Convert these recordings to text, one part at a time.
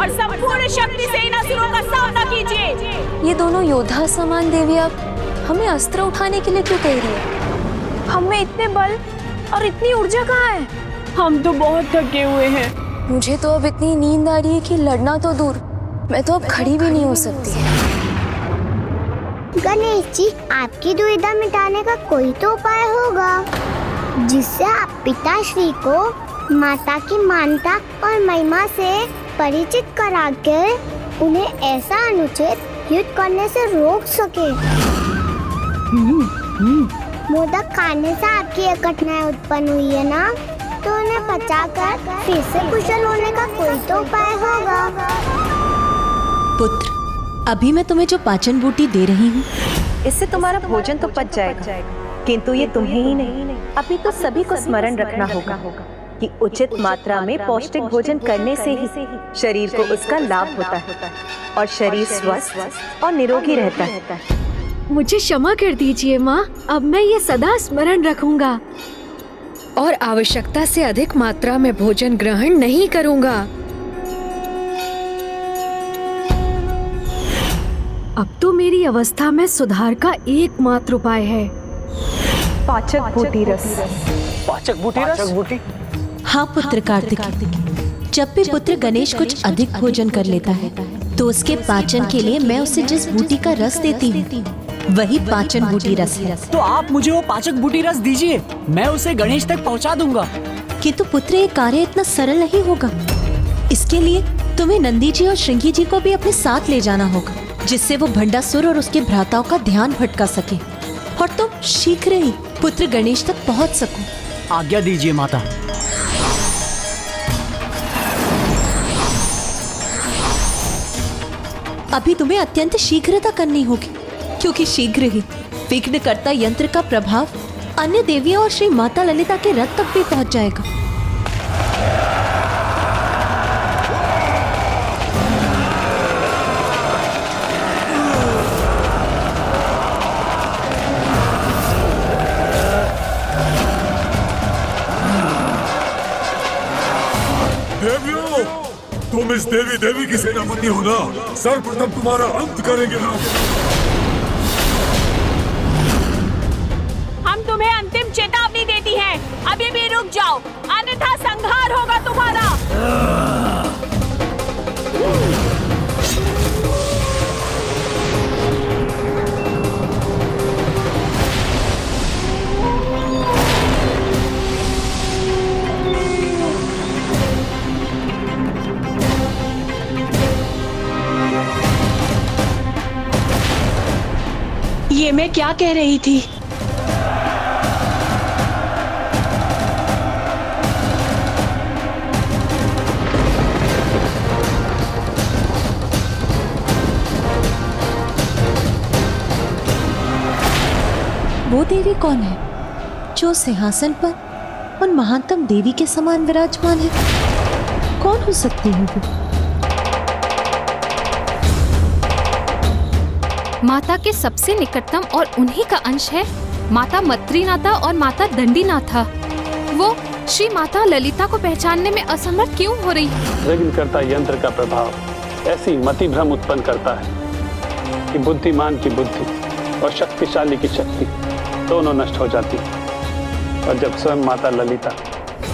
और संपूर्ण शक्ति से इन असुरों का सामना कीजिए। ये दोनों योद्धा समान देवी अब हमें अस्त्र उठाने के लिए क्यों कह रही है? हमें इतने बल और इतनी ऊर्जा कहाँ है? हम तो बहुत थके हुए हैं। मुझे तो अब इतनी नींद आ रही है कि लड़ना तो दूर, मैं तो अब खड़ी भी नहीं हो सकती। गणेश जी, आपकी दुविधा मिटाने का कोई तो उपाय होगा जिससे आप पिताश्री को माता की मानता और महिमा से परिचित कराकर उन्हें ऐसा अनुचित युद्ध करने से रोक सके। मोदक खाने से आपकी ये कठिनाई उत्पन्न हुई है ना, तो उन्हें पचाकर फिर से कुशल होने का कोई तो उपाय होगा। पुत्र, अभी मैं तुम्हें जो पाचन बूटी दे रही हूँ, इससे तुम्हारा भोजन तो पच जाएगा, किंतु ये तुम्हें ही नहीं, अभी तो सभी को स्मरण रखना होगा कि उचित मात्रा में पौष्टिक भोजन करने से ही शरीर को उसका लाभ होता है और शरीर स्वस्थ और निरोगी रहता है। मुझे क्षमा कर दीजिए माँ, अब मैं ये सदा स्मरण रखूंगा और आवश्यकता से अधिक मात्रा में भोजन ग्रहण नहीं करूंगा। अब तो मेरी अवस्था में सुधार का एकमात्र उपाय है पाचक बूटी रस। पाचक बूटी रस? हाँ पुत्र कार्तिकेय, जब भी पुत्र गणेश कुछ अधिक भोजन कर लेता है तो उसके पाचन के लिए मैं उसे जिस बूटी का रस देती हूँ वही पाचन बूटी रस है। तो आप मुझे वो पाचक बूटी रस दीजिए, मैं उसे गणेश तक पहुंचा दूंगा। किंतु पुत्र, ये कार्य इतना सरल नहीं होगा। इसके लिए तुम्हें नंदी जी और श्रृंगी जी को भी अपने साथ ले जाना होगा, जिससे वो भंडासुर और उसके भ्राताओं का ध्यान भटका सके और तुम शीघ्र ही पुत्र गणेश तक पहुंच सको। आज्ञा दीजिए माता। अभी तुम्हें अत्यंत शीघ्रता करनी होगी, क्योंकि शीघ्र ही विघ्नकर्ता यंत्र का प्रभाव अन्य देवियों और श्री माता ललिता के रथ तक भी पहुंच जाएगा। देवियों, तुम इस देवी की सेनापति हो ना, सर्वप्रथम तुम्हारा अंत करेंगे ना। हम तुम्हें अंतिम चेतावनी देती हैं, अभी भी रुक जाओ, अन्यथा संहार होगा तुम्हारा। ये मैं क्या कह रही थी? वो देवी कौन है जो सिंहासन पर उन महानतम देवी के समान विराजमान है? कौन हो सकती है वो? माता के सबसे निकटतम और उन्हीं का अंश है माता मत्रीनाथा और माता दंडीनाथा। वो श्री माता ललिता को पहचानने में असमर्थ क्यों हो रही? विघ्नकर्ता यंत्र का प्रभाव ऐसी मति भ्रम उत्पन्न करता है कि बुद्धिमान की बुद्धि और शक्तिशाली की शक्ति दोनों नष्ट हो जाती है। और जब स्वयं माता ललिता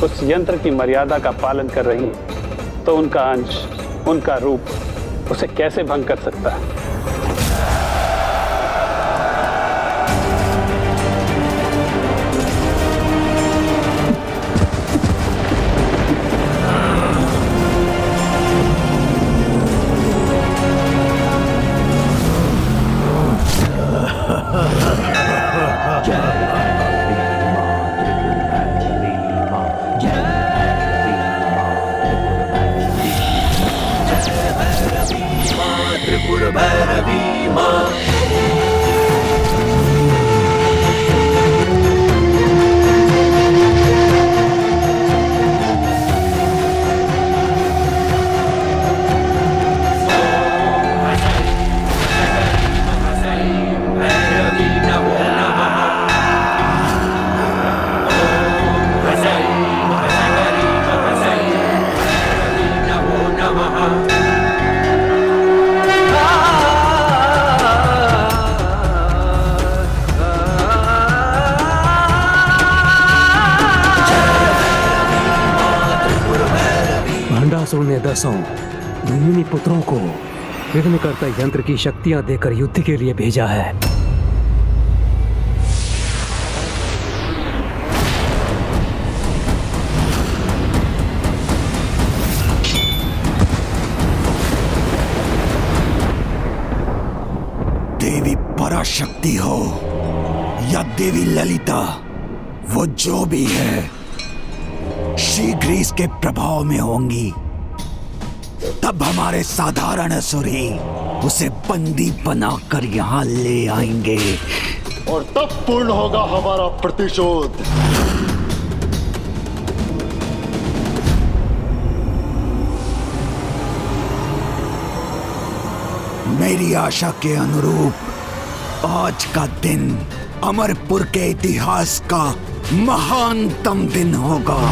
उस यंत्र की मर्यादा का पालन कर रही है तो उनका अंश, उनका रूप उसे कैसे भंग कर सकता है? त्रिपुर वृत्रासुर ने 10 मुनि पुत्रों को विघ्नकर्ता यंत्र की शक्तियां देकर युद्ध के लिए भेजा है। देवी पराशक्ति हो या देवी ललिता, वो जो भी है शीघ्र ही इसके प्रभाव में होंगी। तब हमारे साधारण असुर ही उसे बंदी बनाकर यहाँ ले आएंगे और तब पूर्ण होगा हमारा प्रतिशोध। मेरी आशा के अनुरूप आज का दिन अमरपुर के इतिहास का महानतम दिन होगा।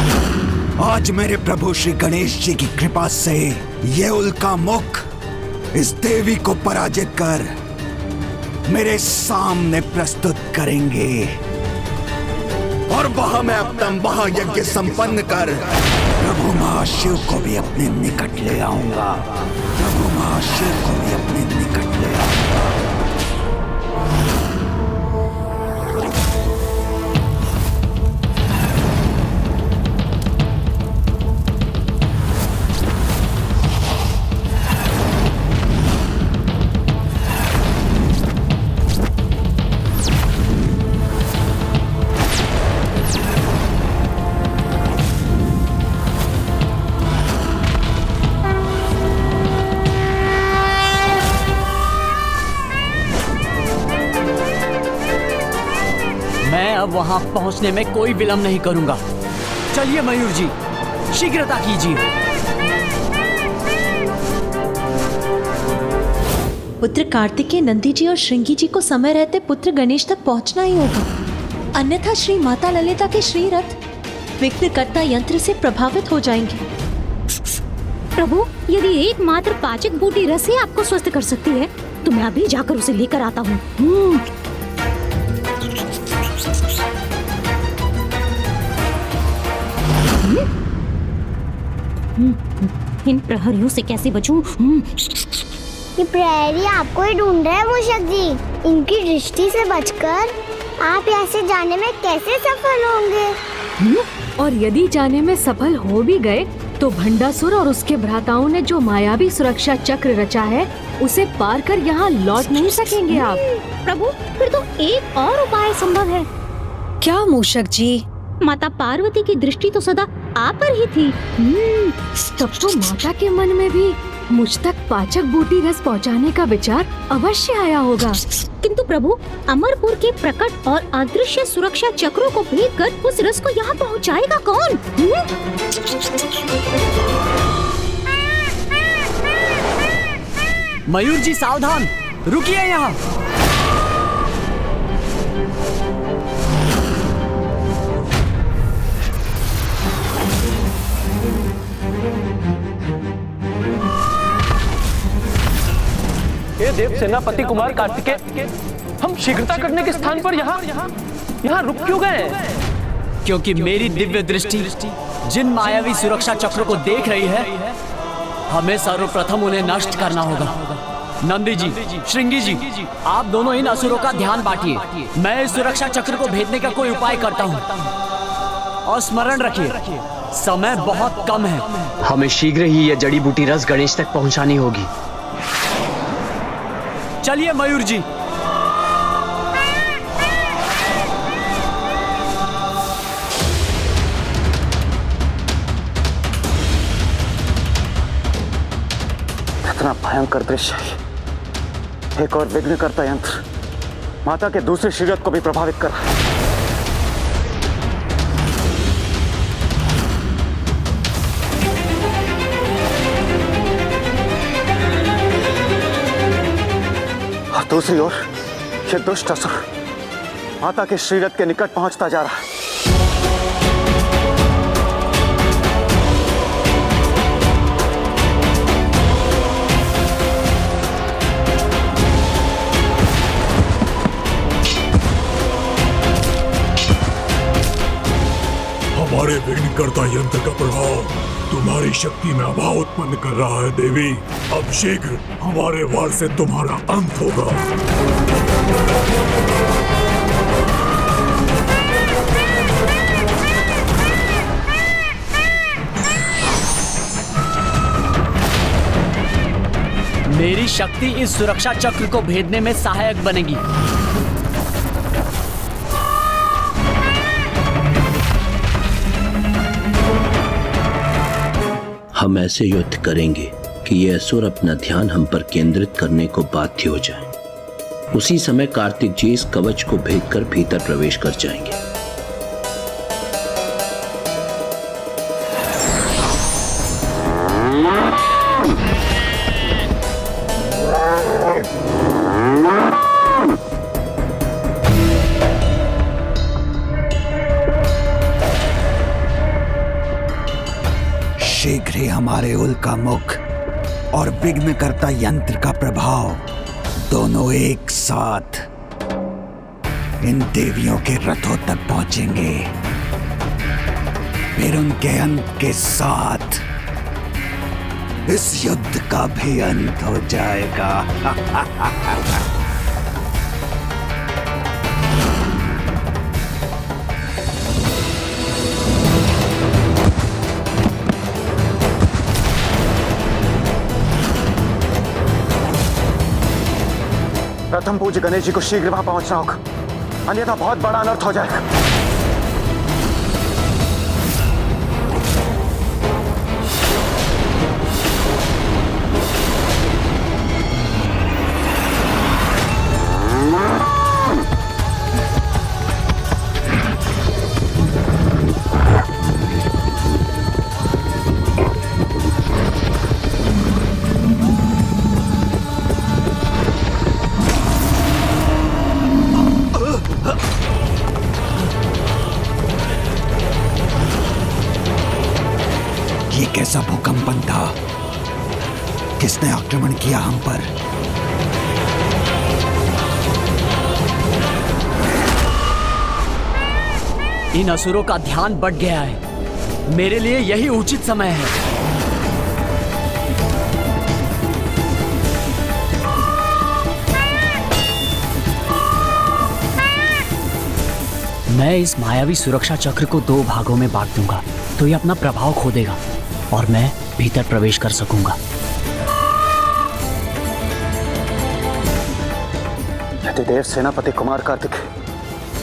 आज मेरे प्रभु श्री गणेश जी की कृपा से ये उल्का मुख इस देवी को पराजित कर मेरे सामने प्रस्तुत करेंगे और वहां मैं अपना महायज्ञ संपन्न कर प्रभु महाशिव को भी अपने निकट ले आऊंगा। प्रभु महाशिव को भी अपने निकट ले आऊंगा। अब वहां पहुंचने में कोई विलंब नहीं करूंगा। चलिए मयूर जी, शीघ्रता कीजिए। पुत्र कार्तिकेय, नंदी जी और श्रृंगी जी को समय रहते पुत्र गणेश तक पहुंचना ही होगा, अन्यथा श्री माता ललिता के श्री रथ विघ्नकर्ता यंत्र से प्रभावित हो जाएंगे। प्रभु, यदि एकमात्र पाचक बूटी रस ही आपको स्वस्थ कर सकती है तो मैं अभी जाकर उसे लेकर आता हूँ। इन प्रहरियों से कैसे बचूं? ये प्रहरी आपको ही ढूंढ रहे हैं मूषक जी। इनकी दृष्टि से बचकर आप यहाँ से जाने में कैसे सफल होंगे? और यदि जाने में सफल हो भी गए तो भंडासुर और उसके भ्राताओं ने जो मायावी सुरक्षा चक्र रचा है उसे पार कर यहाँ लौट नहीं सकेंगे आप। प्रभु, फिर तो एक और उपाय संभव है। क्या मूषक जी? माता पार्वती की दृष्टि तो सदा आप पर ही थी। तब तो माता के मन में भी मुझ तक पाचक बूटी रस पहुंचाने का विचार अवश्य आया होगा। किंतु प्रभु, अमरपुर के प्रकट और अदृश्य सुरक्षा चक्रों को भेद कर उस रस को यहाँ पहुँचाएगा कौन? मयूर जी सावधान, रुकिए यहाँ। ये देव सेनापति कुमार कार्तिकेय, हम शीघ्रता करने के स्थान पर यहाँ रुक क्यों गए? क्योंकि मेरी दिव्य दृष्टि जिन मायावी सुरक्षा चक्रों को देख रही है, हमें सर्वप्रथम उन्हें नष्ट करना होगा। नंदी जी, श्रृंगी जी, आप दोनों इन असुरों का ध्यान बांटिए। मैं इस सुरक्षा चक्र को भेदने का कोई उपाय करता हूँ। और स्मरण रखिए, समय बहुत कम है। हमें शीघ्र ही यह जड़ी बूटी रस गणेश तक पहुंचानी होगी। चलिए मयूर जी। कितना भयंकर दृश्य है। एक और विघ्नकर्ता यंत्र माता के दूसरे शरीर को भी प्रभावित कर रहा है। और दूसरी ओर ये दुष्ट असुर माता के शरीर के निकट पहुंचता जा रहा है। हमारे विघ्नकर्ता यंत्र का प्रभाव तुम्हारी शक्ति में अभाव उत्पन्न कर रहा है देवी। अब शीघ्र हमारे वार से तुम्हारा अंत होगा। मेरी शक्ति इस सुरक्षा चक्र को भेदने में सहायक बनेगी। हम ऐसे युद्ध करेंगे कि ये असुर अपना ध्यान हम पर केंद्रित करने को बाध्य हो जाएं। उसी समय कार्तिक जी इस कवच को भेदकर भीतर प्रवेश कर जाएंगे। शीघ्र ही हमारे उल्का मुख और विघ्नकर्ता यंत्र का प्रभाव दोनों एक साथ इन देवियों के रथों तक पहुंचेंगे। फिर उनके अंत के साथ इस युद्ध का भी अंत हो जाएगा। प्रथम पूज्य गणेश जी को शीघ्र वहां पहुंचना होगा, अन्यथा बहुत बड़ा अनर्थ हो जाएगा। कैसा भूकंपन था? किसने आक्रमण किया हम पर? इन असुरों का ध्यान बढ़ गया है। मेरे लिए यही उचित समय है। मैं इस मायावी सुरक्षा चक्र को 2 भागों में बांट दूंगा, तो ये अपना प्रभाव खो देगा और मैं भीतर प्रवेश कर सकूंगा। यदि देव सेनापति कुमार कार्तिक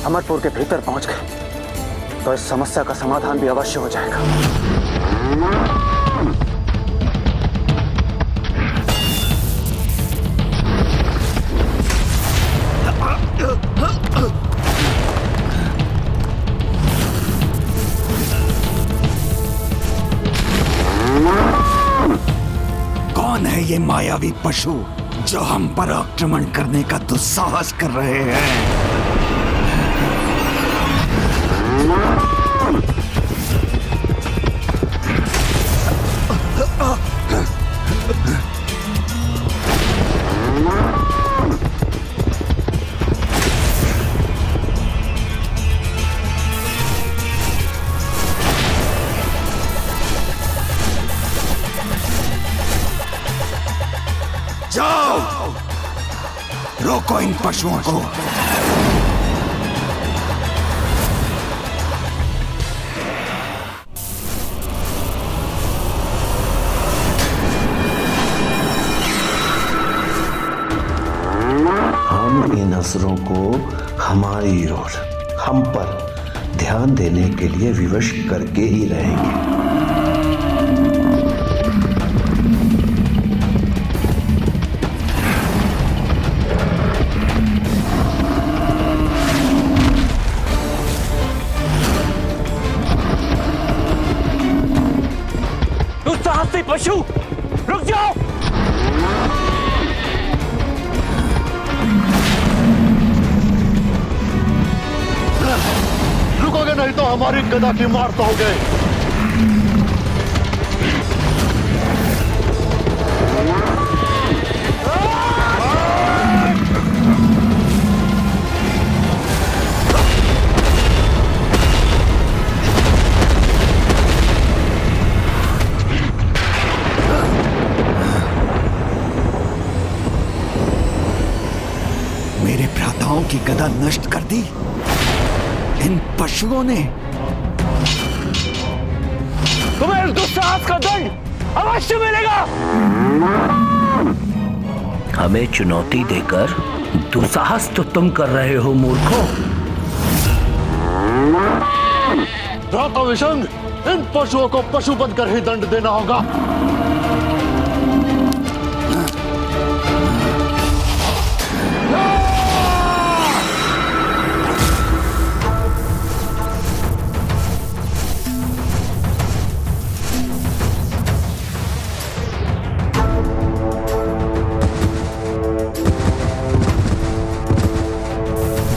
अमरपुर के भीतर पहुंच गए तो इस समस्या का समाधान भी अवश्य हो जाएगा। कौन है ये मायावी पशु जो हम पर आक्रमण करने का दुस्साहस कर रहे हैं? जाओ, रोको इन पशुओं को। हम इन असुरों को हमारी ओर, हम पर ध्यान देने के लिए विवश करके ही रहेंगे। पशु रुक जाओ। रुकोगे नहीं तो हमारी गदा की मार पाओगे। गदा नष्ट कर दी इन पशुओं ने। तुम्हें इस दुस्साहस का दंड अवश्य मिलेगा। हमें चुनौती देकर दुस्साहस तो तुम कर रहे हो मूर्खों। भ्राता विशंग, इन पशुओं को पशु बनकर ही दंड देना होगा।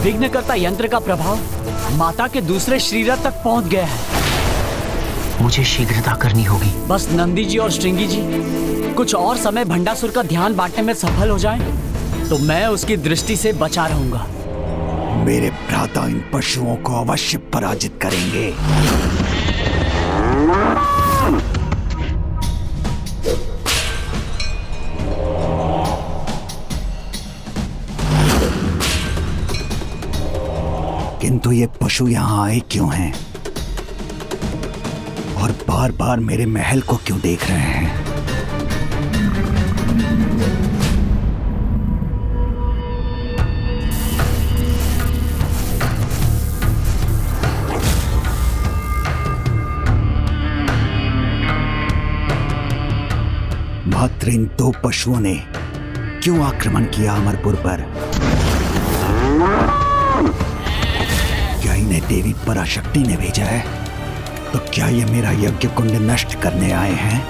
विघ्नकर्ता यंत्र का प्रभाव माता के दूसरे शरीर तक पहुंच गया है। मुझे शीघ्रता करनी होगी। बस नंदी जी और श्रृंगी जी कुछ और समय भंडासुर का ध्यान बांटने में सफल हो जाएं, तो मैं उसकी दृष्टि से बचा रहूंगा। मेरे भ्राता इन पशुओं को अवश्य पराजित करेंगे। किंतु ये पशु यहां आए क्यों हैं? और बार बार मेरे महल को क्यों देख रहे हैं? मात्र इन दो पशुओं ने क्यों आक्रमण किया अमरपुर पर? क्या इन्हें देवी पराशक्ति ने भेजा है? तो क्या ये मेरा यज्ञ कुंड नष्ट करने आए हैं?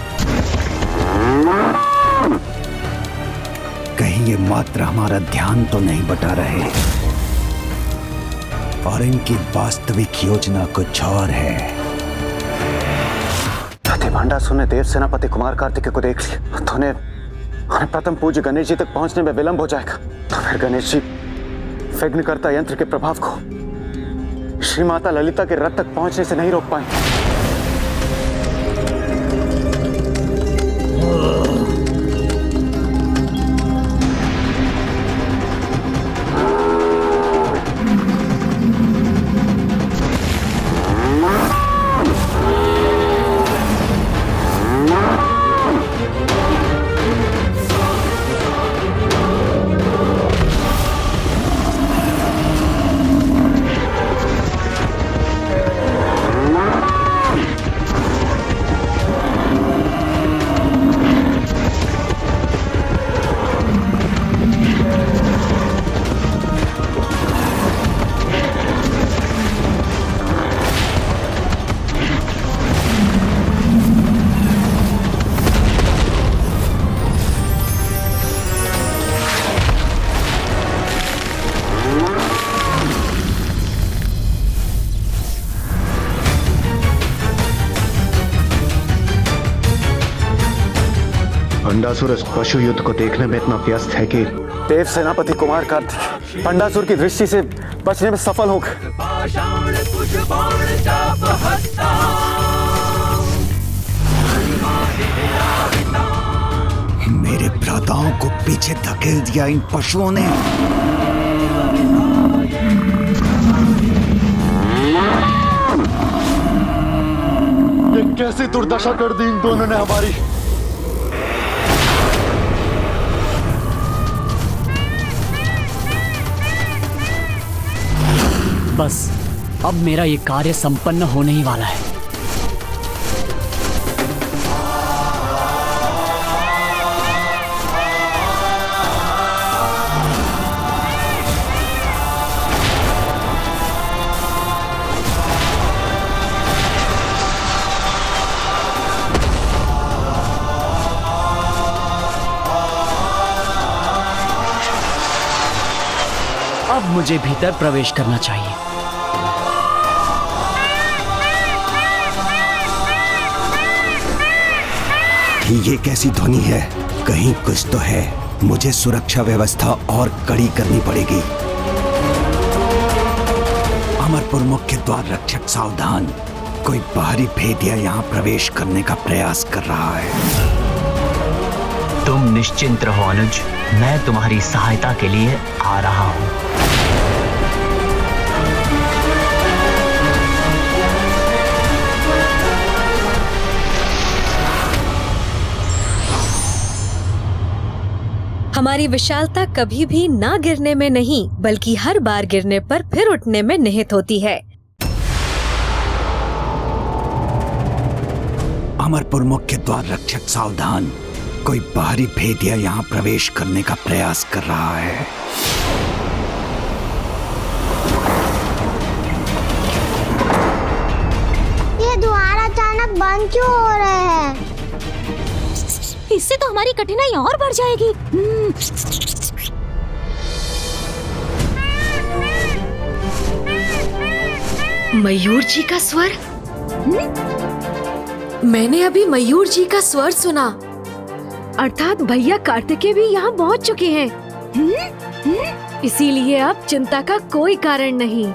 कहीं ये मात्र हमारा ध्यान तो नहीं बटा रहे और इनकी वास्तविक योजना कुछ और है। भंडासुर ने देव सेनापति कुमार कार्तिकेय को देख लिया तो उन्हें प्रथम पूज्य गणेश जी तक पहुंचने में विलंब हो जाएगा। तो फिर गणेश जी विघ्नकर्ता यंत्र के प्रभाव को श्री माता ललिता के रथ तक पहुंचने से नहीं रोक पाएंगे। भंडासुर इस पशु युद्ध को देखने में इतना व्यस्त है कि देव सेनापति कुमार कार्तिकेय भंडासुर की दृष्टि से बचने में सफल हो गए। मेरे भ्राताओं को पीछे धकेल दिया इन पशुओं ने। ये कैसी दुर्दशा कर दी इन दोनों ने हमारी। बस अब मेरा ये कार्य संपन्न होने ही वाला है। अब मुझे भीतर प्रवेश करना चाहिए। ये कैसी ध्वनि है? कहीं कुछ तो है। मुझे सुरक्षा व्यवस्था और कड़ी करनी पड़ेगी। अमरपुर मुख्य द्वार रक्षक सावधान, कोई बाहरी भेदिया यहाँ प्रवेश करने का प्रयास कर रहा है। तुम निश्चिंत रहो अनुज, मैं तुम्हारी सहायता के लिए आ रहा हूँ। हमारी विशालता कभी भी ना गिरने में नहीं, बल्कि हर बार गिरने पर फिर उठने में निहित होती है। अमरपुर मुख्य द्वार रक्षक सावधान, कोई बाहरी भेदिया यहाँ प्रवेश करने का प्रयास कर रहा है। ये द्वार अचानक बंद क्यों हो रहे हैं? इससे तो हमारी कठिनाई और बढ़ जाएगी। मयूर जी का स्वर? मैंने अभी मयूर जी का स्वर सुना। अर्थात भैया कार्तिकेय भी यहाँ पहुँच चुके हैं। इसीलिए अब चिंता का कोई कारण नहीं।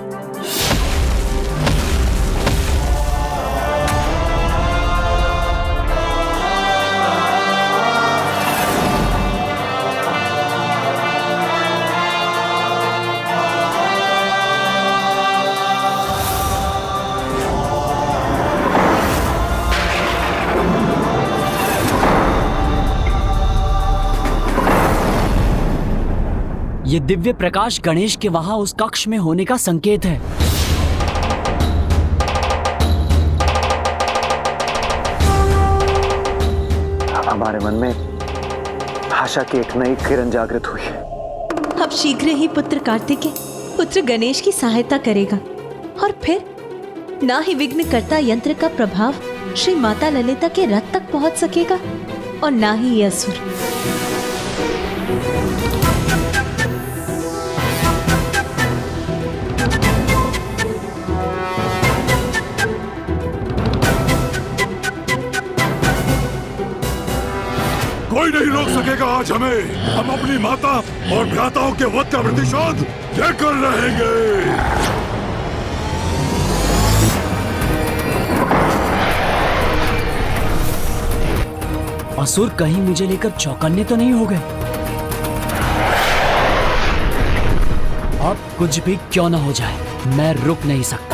ये दिव्य प्रकाश गणेश के वहां उस कक्ष में होने का संकेत है। हमारे मन में आशा की एक नई किरण जागृत हुई है। अब शीघ्र ही पुत्र कार्तिकेय पुत्र गणेश की सहायता करेगा और फिर ना ही विघ्नकर्ता यंत्र का प्रभाव श्री माता ललिता के रथ तक पहुंच सकेगा और ना ही ये असुर। कोई नहीं रोक सकेगा आज हमें। हम अपनी माता और भ्राताओं के वध का प्रतिशोध लेकर रहेंगे। असुर कहीं मुझे लेकर चौकन्ने तो नहीं हो गए? अब कुछ भी क्यों ना हो जाए, मैं रुक नहीं सकता।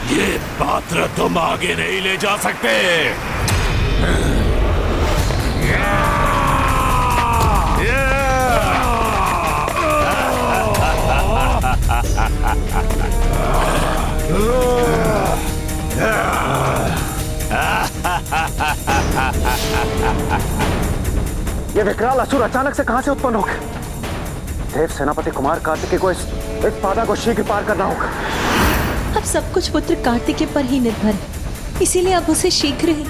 ये पात्र तुम आगे नहीं ले जा सकते। ये विकराल असुर अचानक से कहां से उत्पन्न हो गए? देव सेनापति कुमार कार्तिकेय को इस बाधा को शीघ्र पार करना होगा। अब सब कुछ पुत्र कार्तिकेय पर ही निर्भर है, इसीलिए अब उसे शीघ्र ही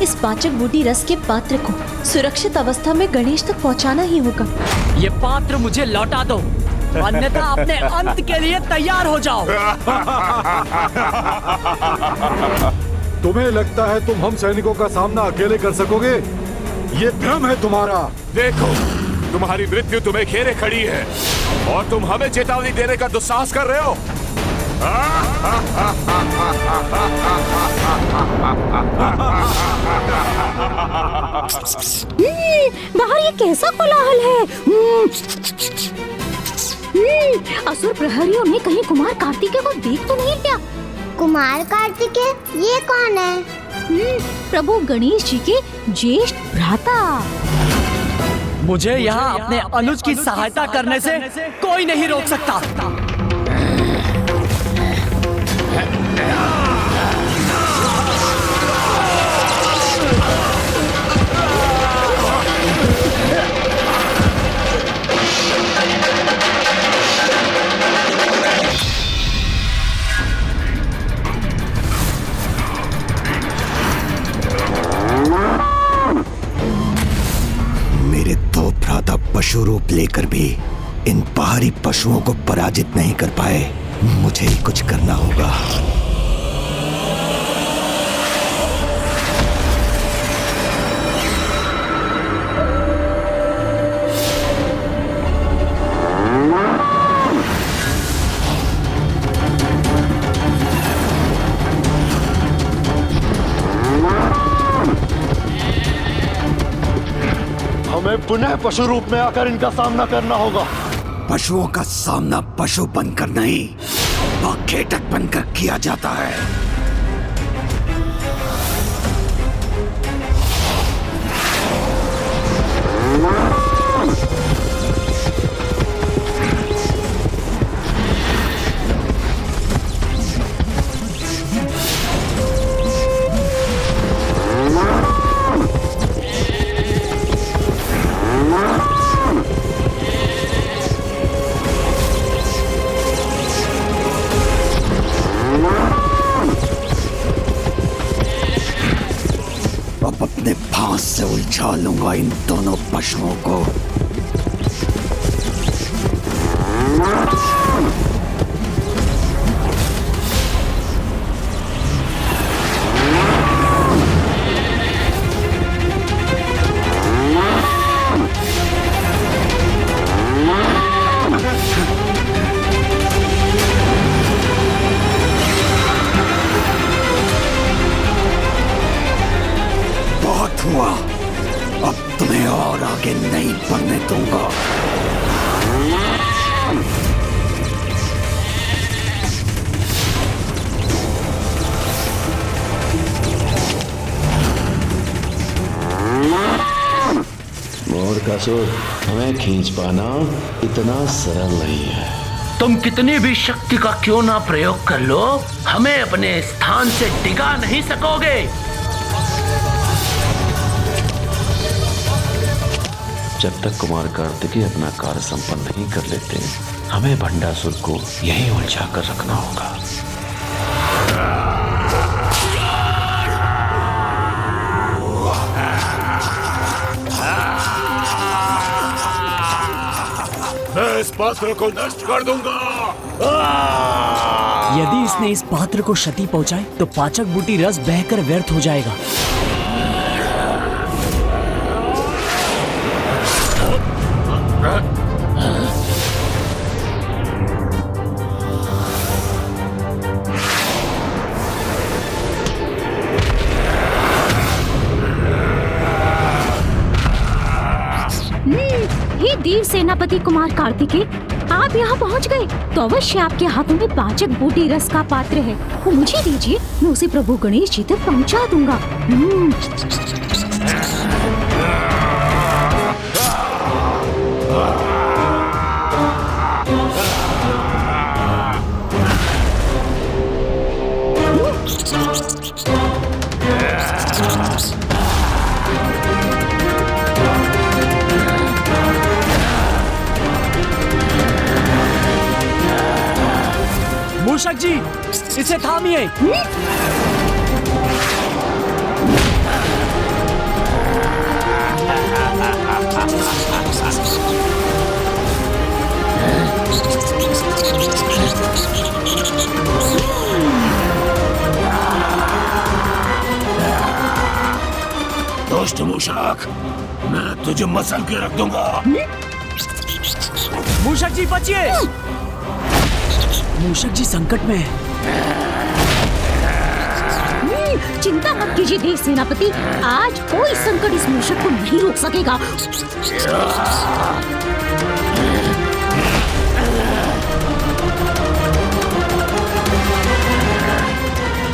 इस पाचक बूटी रस के पात्र को सुरक्षित अवस्था में गणेश तक पहुंचाना ही होगा। ये पात्र मुझे लौटा दो, अन्यथा अपने अंत के लिए तैयार हो जाओ। तुम्हें लगता है तुम हम सैनिकों का सामना अकेले कर सकोगे? ये भ्रम है तुम्हारा। देखो, तुम्हारी मृत्यु तुम्हें घेरे खड़ी है और तुम हमें चेतावनी देने का दुस्साहस कर रहे हो। बाहर ये कैसा कोलाहल है? असुर प्रहरियों में कहीं कुमार कार्तिकेय को देख तो नहीं क्या? कुमार कार्तिकेय ये कौन है? प्रभु गणेश जी के ज्येष्ठ भ्राता। मुझे यहाँ अपने अनुज की सहायता करने से कोई नहीं रोक सकता। मेरे दो भ्राता पशु रूप लेकर भी इन बाहरी पशुओं को पराजित नहीं कर पाए। मुझे ही कुछ करना होगा। हमें पुनः पशु रूप में आकर इनका सामना करना होगा। पशुओं का सामना पशु बनकर नहीं, बाखेटक बनकर किया जाता है। अब अपने फांस से उलझा लूंगा इन दोनों पशुओं को। बहुत हुआ, अब तुम्हें और आगे नहीं बढ़ने दूंगा। मोर का सुर हमें खींच पाना इतना सरल नहीं है। तुम कितनी भी शक्ति का क्यों ना प्रयोग कर लो, हमें अपने स्थान से डिगा नहीं सकोगे। जब तक कुमार कार्तिकेय अपना कार्य संपन्न नहीं कर लेते, हमें भंडासुर को यहीं उलझा कर रखना होगा। मैं इस पात्र को नष्ट कर दूंगा। यदि इसने इस पात्र को क्षति पहुंचाई तो पाचक बूटी रस बहकर व्यर्थ हो जाएगा। हे देव सेनापति कुमार कार्तिकेय, आप यहाँ पहुँच गए तो अवश्य आपके हाथों में पाचक बूटी रस का पात्र है, वो मुझे दीजिए, मैं उसे प्रभु गणेश जी तक पहुँचा दूंगा। मूषक जी, इसे थामिए। दुष्ट मूषक, मैं तुझे मसल के रख दूंगा। मूषक जी बचिए, मूषक जी संकट में है। चिंता मत कीजिए देव सेनापति, आज कोई संकट इस मूषक को नहीं रोक सकेगा।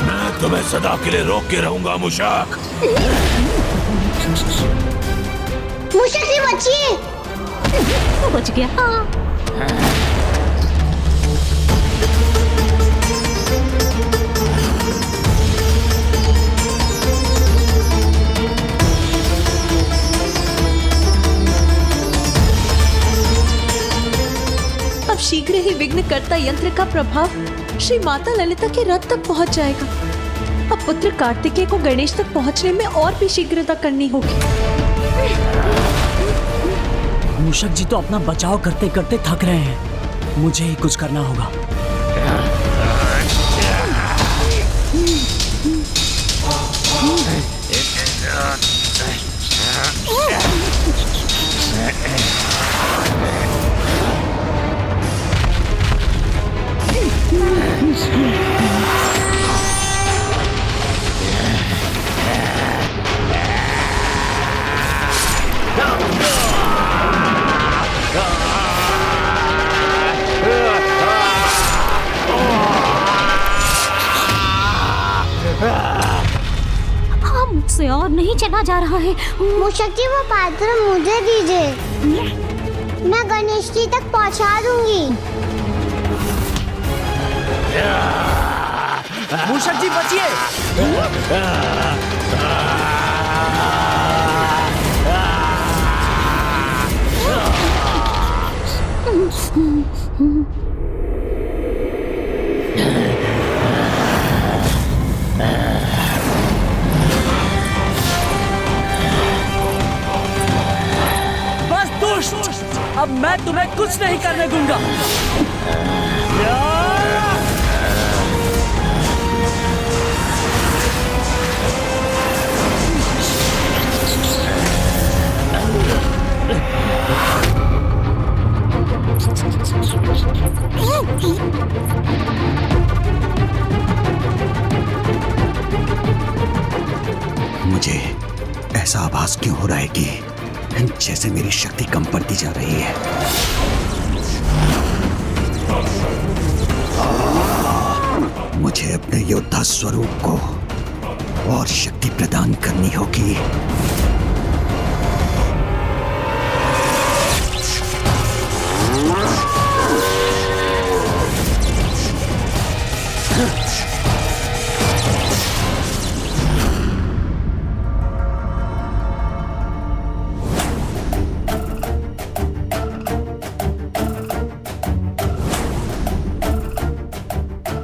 मैं तुम्हें सदा के लिए रोक के रहूंगा मूषक। मूषक जी बचिए। वो बच गया। अब शीघ्र ही विघ्नकर्ता यंत्र का प्रभाव श्री माता ललिता के रथ तक पहुंच जाएगा। अब पुत्र कार्तिकेय को गणेश तक पहुंचने में और भी शीघ्रता करनी होगी। मूषक जी तो अपना बचाव करते करते थक रहे हैं, मुझे ही कुछ करना होगा। No! से और नहीं चला जा रहा है। मूषक जी, वो पात्र मुझे दीजिए, मैं गणेश जी तक पहुंचा दूंगी। मूषक जी बचिए। बस दुष्ट, अब मैं तुम्हें कुछ नहीं करने दूंगा। मुझे ऐसा आभास क्यों हो रहा है कि जैसे मेरी शक्ति कम पड़ती जा रही है। मुझे अपने योद्धा स्वरूप को और शक्ति प्रदान करनी होगी।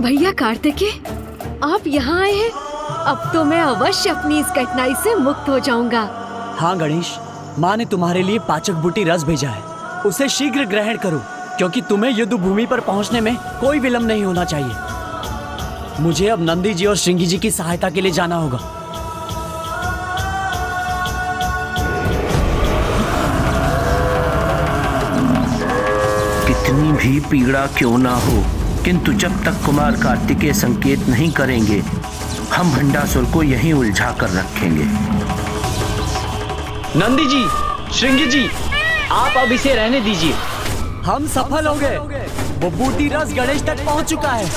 भैया कार्तिकेय, आप यहाँ आए हैं। अब तो मैं अवश्य अपनी इस कठिनाई से मुक्त हो जाऊंगा। हाँ गणेश, माँ ने तुम्हारे लिए पाचक बूटी रस भेजा है, उसे शीघ्र ग्रहण करो, क्योंकि तुम्हें युद्ध भूमि पर पहुँचने में कोई विलंब नहीं होना चाहिए। मुझे अब नंदी जी और श्रृंगी जी की सहायता के लिए जाना होगा। कितनी भी पीड़ा क्यों ना हो, किंतु जब तक कुमार कार्तिकेय संकेत नहीं करेंगे, हम भंडासुर को यहीं उलझा कर रखेंगे। नंदी जी, श्रृंगी जी, आप अब इसे रहने दीजिए। हम सफल हो गए। वो बूटी रस गणेश तक पहुंच चुका है।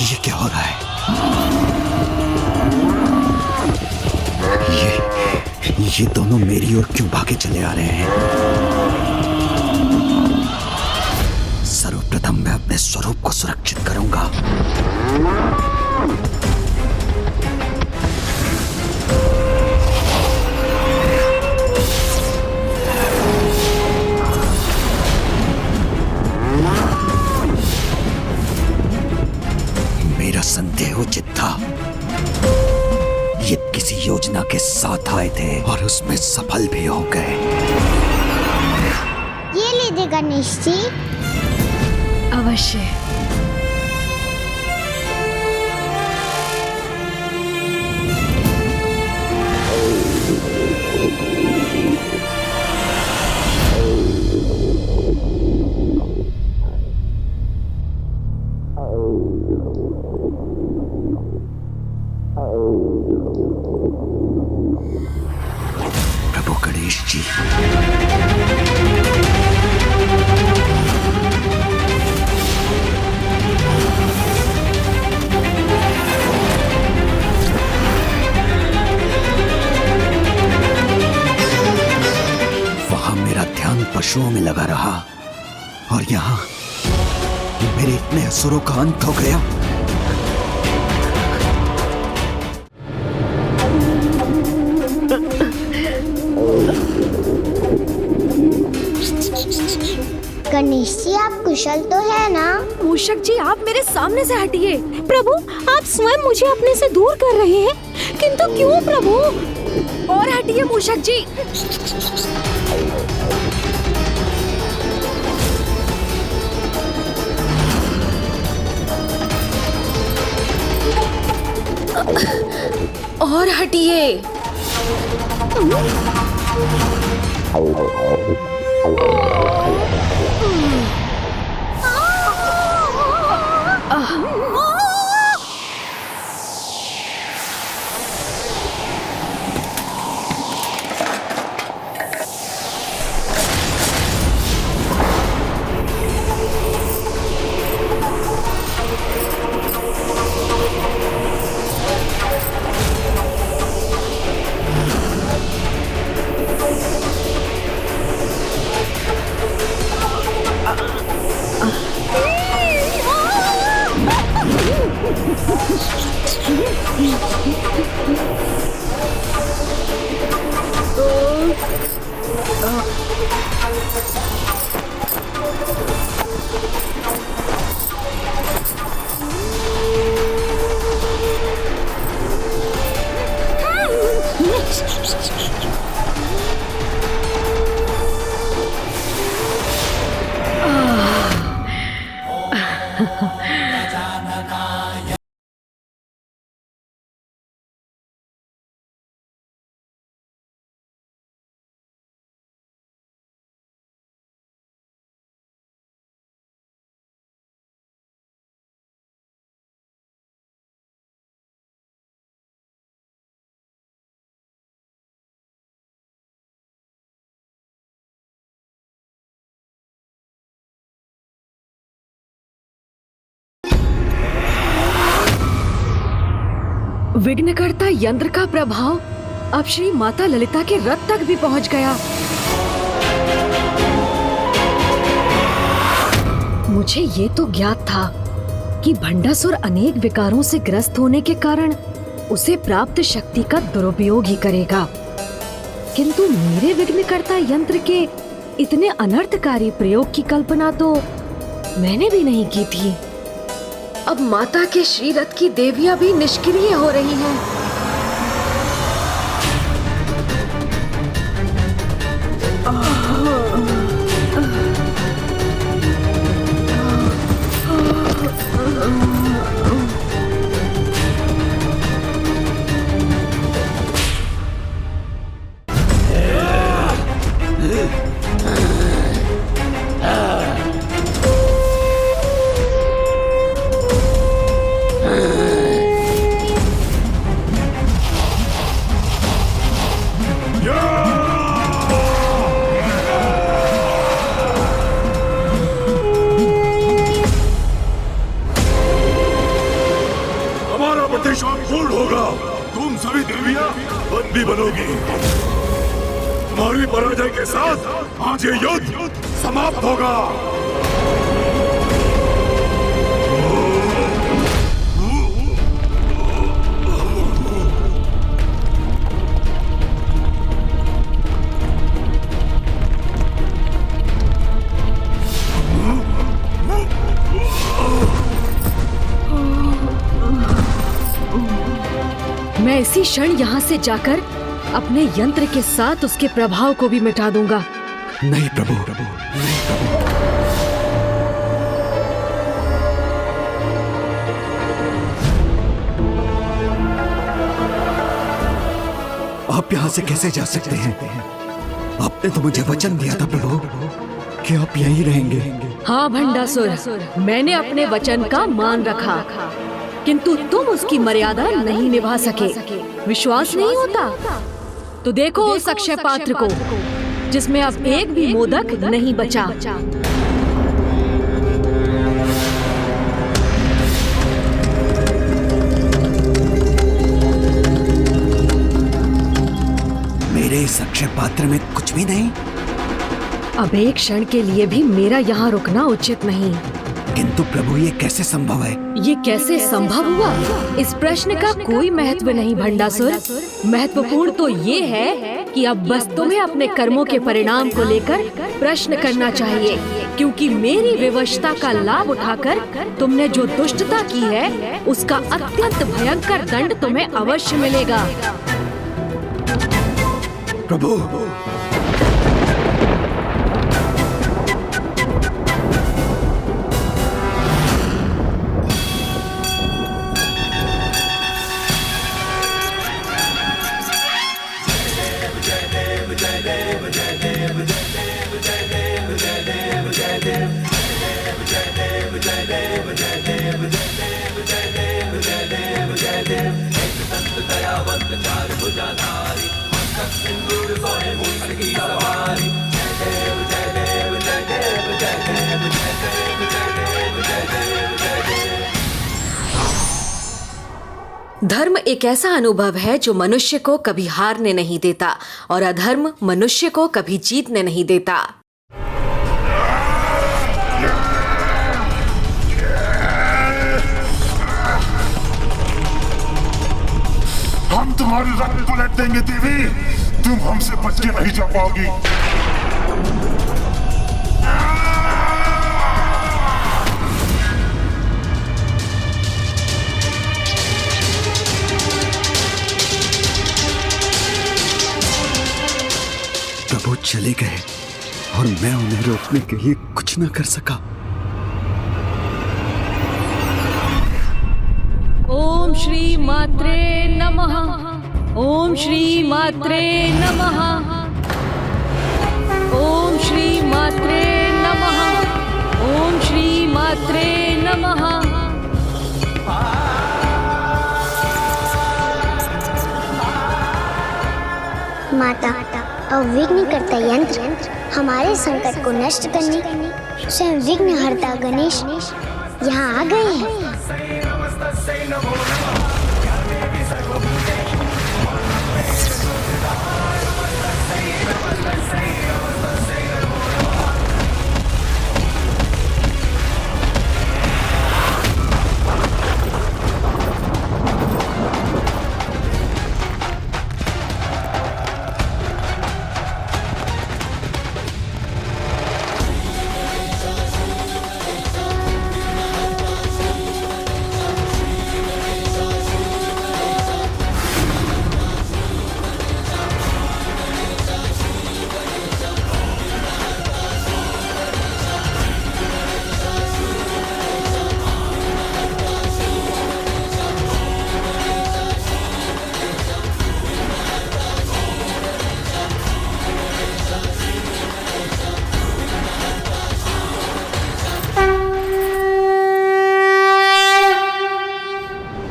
ये क्या हो रहा है? ये दोनों मेरी ओर क्यों भागे चले आ रहे हैं? सर्वप्रथम मैं अपने स्वरूप को सुरक्षित करूंगा। मेरा संदेह उचित था। ये किसी योजना के साथ आए थे और उसमें सफल भी हो गए। ये लीजिए गणेश जी। अवश्य। प्रभु गणेश जी, वहां मेरा ध्यान पशुओं में लगा रहा और यहाँ मेरे इतने असुरों का अंत हो गया। गणेश जी, आप कुशल तो है ना? मूषक जी, आप मेरे सामने से हटिए। प्रभु, आप स्वयं मुझे अपने से दूर कर रहे हैं, किंतु क्यों प्रभु? और हटिए मूषक जी। और हटिए। विघ्नकर्ता यंत्र का प्रभाव अब श्री माता ललिता के रथ तक भी पहुंच गया। मुझे ये तो ज्ञात था कि भंडासुर अनेक विकारों से ग्रस्त होने के कारण उसे प्राप्त शक्ति का दुरुपयोग ही करेगा, किंतु मेरे विघ्नकर्ता यंत्र के इतने अनर्थकारी प्रयोग की कल्पना तो मैंने भी नहीं की थी। अब माता के श्री रथ की देवियां भी निष्क्रिय हो रही हैं। पूर्ण होगा। तुम सभी देवियां बंदी बनोगी। तुम्हारी पराजय के साथ आज ये युद्ध समाप्त होगा। मैं इसी क्षण यहाँ से जाकर अपने यंत्र के साथ उसके प्रभाव को भी मिटा दूंगा। नहीं प्रभु, नहीं प्रभु। आप यहाँ से कैसे जा सकते हैं? आपने तो मुझे वचन दिया था प्रभु कि आप यहीं रहेंगे। हाँ भंडासुर, मैंने अपने वचन का मान रखा, किंतु तुम उसकी मर्यादा नहीं निभा सके। विश्वास नहीं होता तो देखो उस अक्षय पात्र को जिसमें अब एक भी मोदक नहीं बचा। मेरे इस अक्षय पात्र में कुछ भी नहीं। अब एक क्षण के लिए भी मेरा यहाँ रुकना उचित नहीं। किंतु प्रभु ये कैसे संभव है? ये कैसे संभव हुआ? इस प्रश्न का कोई महत्व नहीं भंडासुर। महत्वपूर्ण तो ये है कि अब बस तुम्हें अपने कर्मों के परिणाम को लेकर प्रश्न करना चाहिए, क्योंकि मेरी विवशता का लाभ उठाकर तुमने जो दुष्टता की है उसका अत्यंत भयंकर दंड तुम्हें अवश्य मिलेगा। प्रभु, धर्म एक ऐसा अनुभव है जो मनुष्य को कभी हारने नहीं देता और अधर्म मनुष्य को कभी जीतने नहीं देता। हम तुम्हारी रक्त पलट देंगे देवी, तुम हमसे बच के नहीं जा पाओगी। चले गए और मैं उन्हें रोकने के लिए कुछ न कर सका। ओम श्री मात्रे नमः। ओम श्री मात्रे नमः। ओम श्री मात्रे नमः। ओम श्री मात्रे नमः। माता, अविघ्नकर्ता यंत्र हमारे संकट को नष्ट करने स्वयं विघ्नहर्ता गणेश यहाँ आ गए हैं।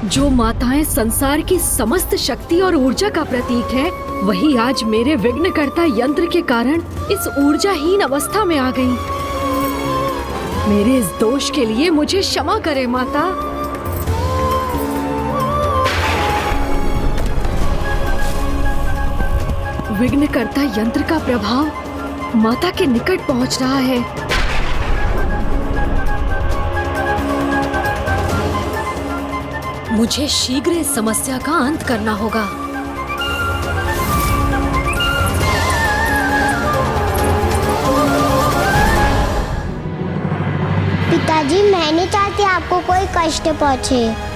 जो माताएं संसार की समस्त शक्ति और ऊर्जा का प्रतीक है, वही आज मेरे विघ्नकर्ता यंत्र के कारण इस ऊर्जाहीन अवस्था में आ गई। मेरे इस दोष के लिए मुझे क्षमा करे माता। विघ्नकर्ता यंत्र का प्रभाव माता के निकट पहुंच रहा है। मुझे शीघ्र इस समस्या का अंत करना होगा। पिताजी, मैं नहीं चाहती आपको कोई कष्ट पहुंचे।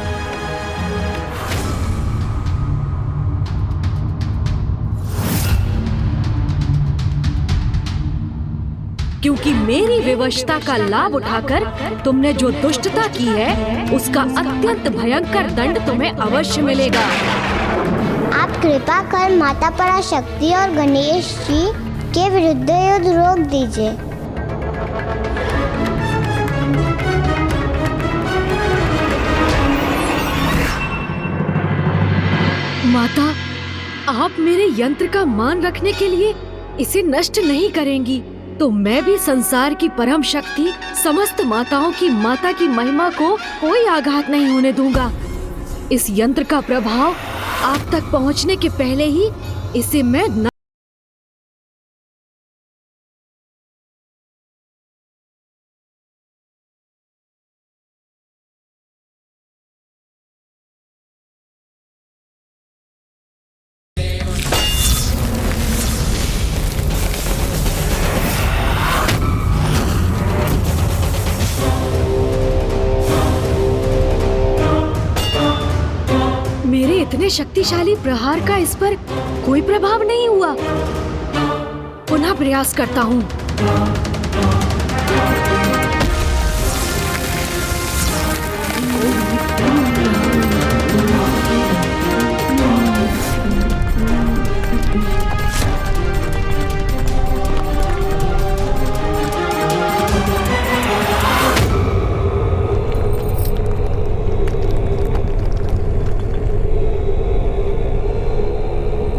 क्योंकि मेरी विवशता का लाभ उठाकर तुमने जो दुष्टता की है, उसका अत्यंत भयंकर दंड तुम्हें अवश्य मिलेगा। आप कृपा कर माता पराशक्ति और गणेश जी के विरुद्ध युद्ध रोक दीजिए। माता, आप मेरे यंत्र का मान रखने के लिए इसे नष्ट नहीं करेंगी, तो मैं भी संसार की परम शक्ति समस्त माताओं की माता की महिमा को कोई आघात नहीं होने दूंगा। इस यंत्र का प्रभाव आप तक पहुंचने के पहले ही इसे मैं इतने शक्तिशाली प्रहार का इस पर कोई प्रभाव नहीं हुआ। पुनः प्रयास करता हूँ।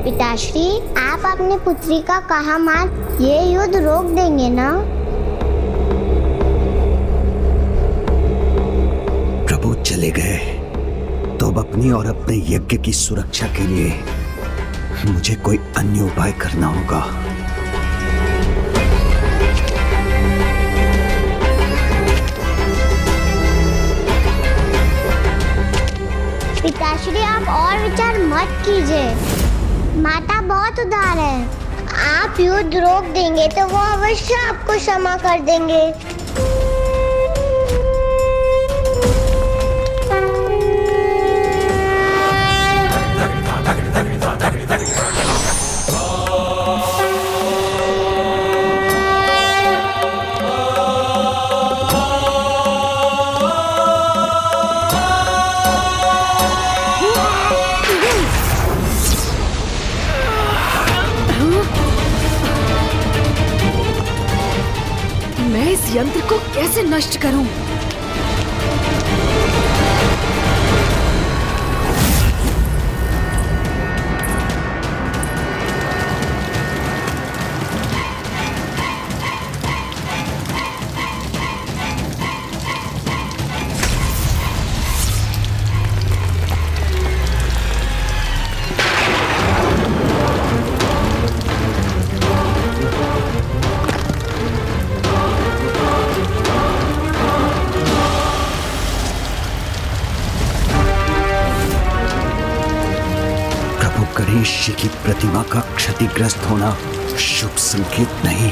पिताश्री, आप अपनी पुत्री का कहा मान ये युद्ध रोक देंगे ना? प्रभु चले गए तो अब अपनी और अपने यज्ञ की सुरक्षा के लिए मुझे कोई अन्य उपाय करना होगा। पिताश्री, आप और विचार मत कीजिए। माता बहुत उदार है। आप युद्ध रोक देंगे तो वो अवश्य आपको क्षमा कर देंगे। इस यंत्र को कैसे नष्ट करूं? गणेश जी की प्रतिमा का क्षतिग्रस्त होना शुभ संकेत नहीं।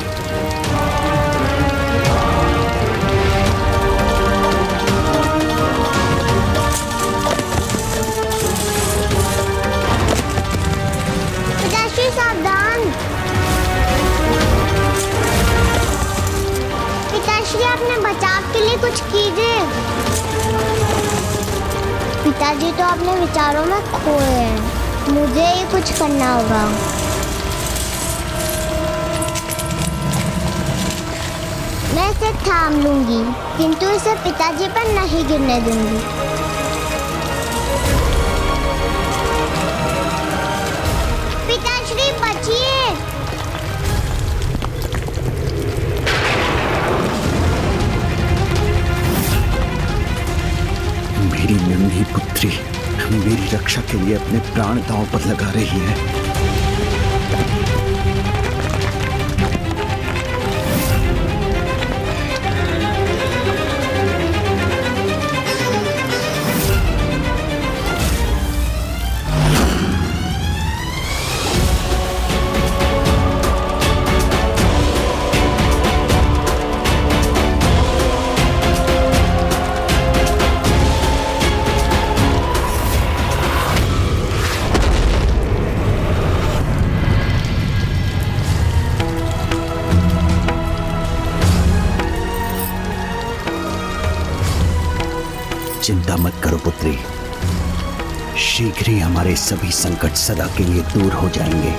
पिताश्री सावधान। पिताश्री अपने बचाव के लिए कुछ कीजिए। पिताजी तो अपने विचारों में खोए हैं, मुझे ही कुछ करना होगा। मैं इसे थाम लूंगी, किंतु इसे पिताजी पर नहीं गिरने दूंगी। पिताश्री बचिए। मेरी नन्ही पुत्री मेरी रक्षा के लिए अपने प्राण दांव पर लगा रही है। चिंता मत करो पुत्री, शीघ्र ही हमारे सभी संकट सदा के लिए दूर हो जाएंगे।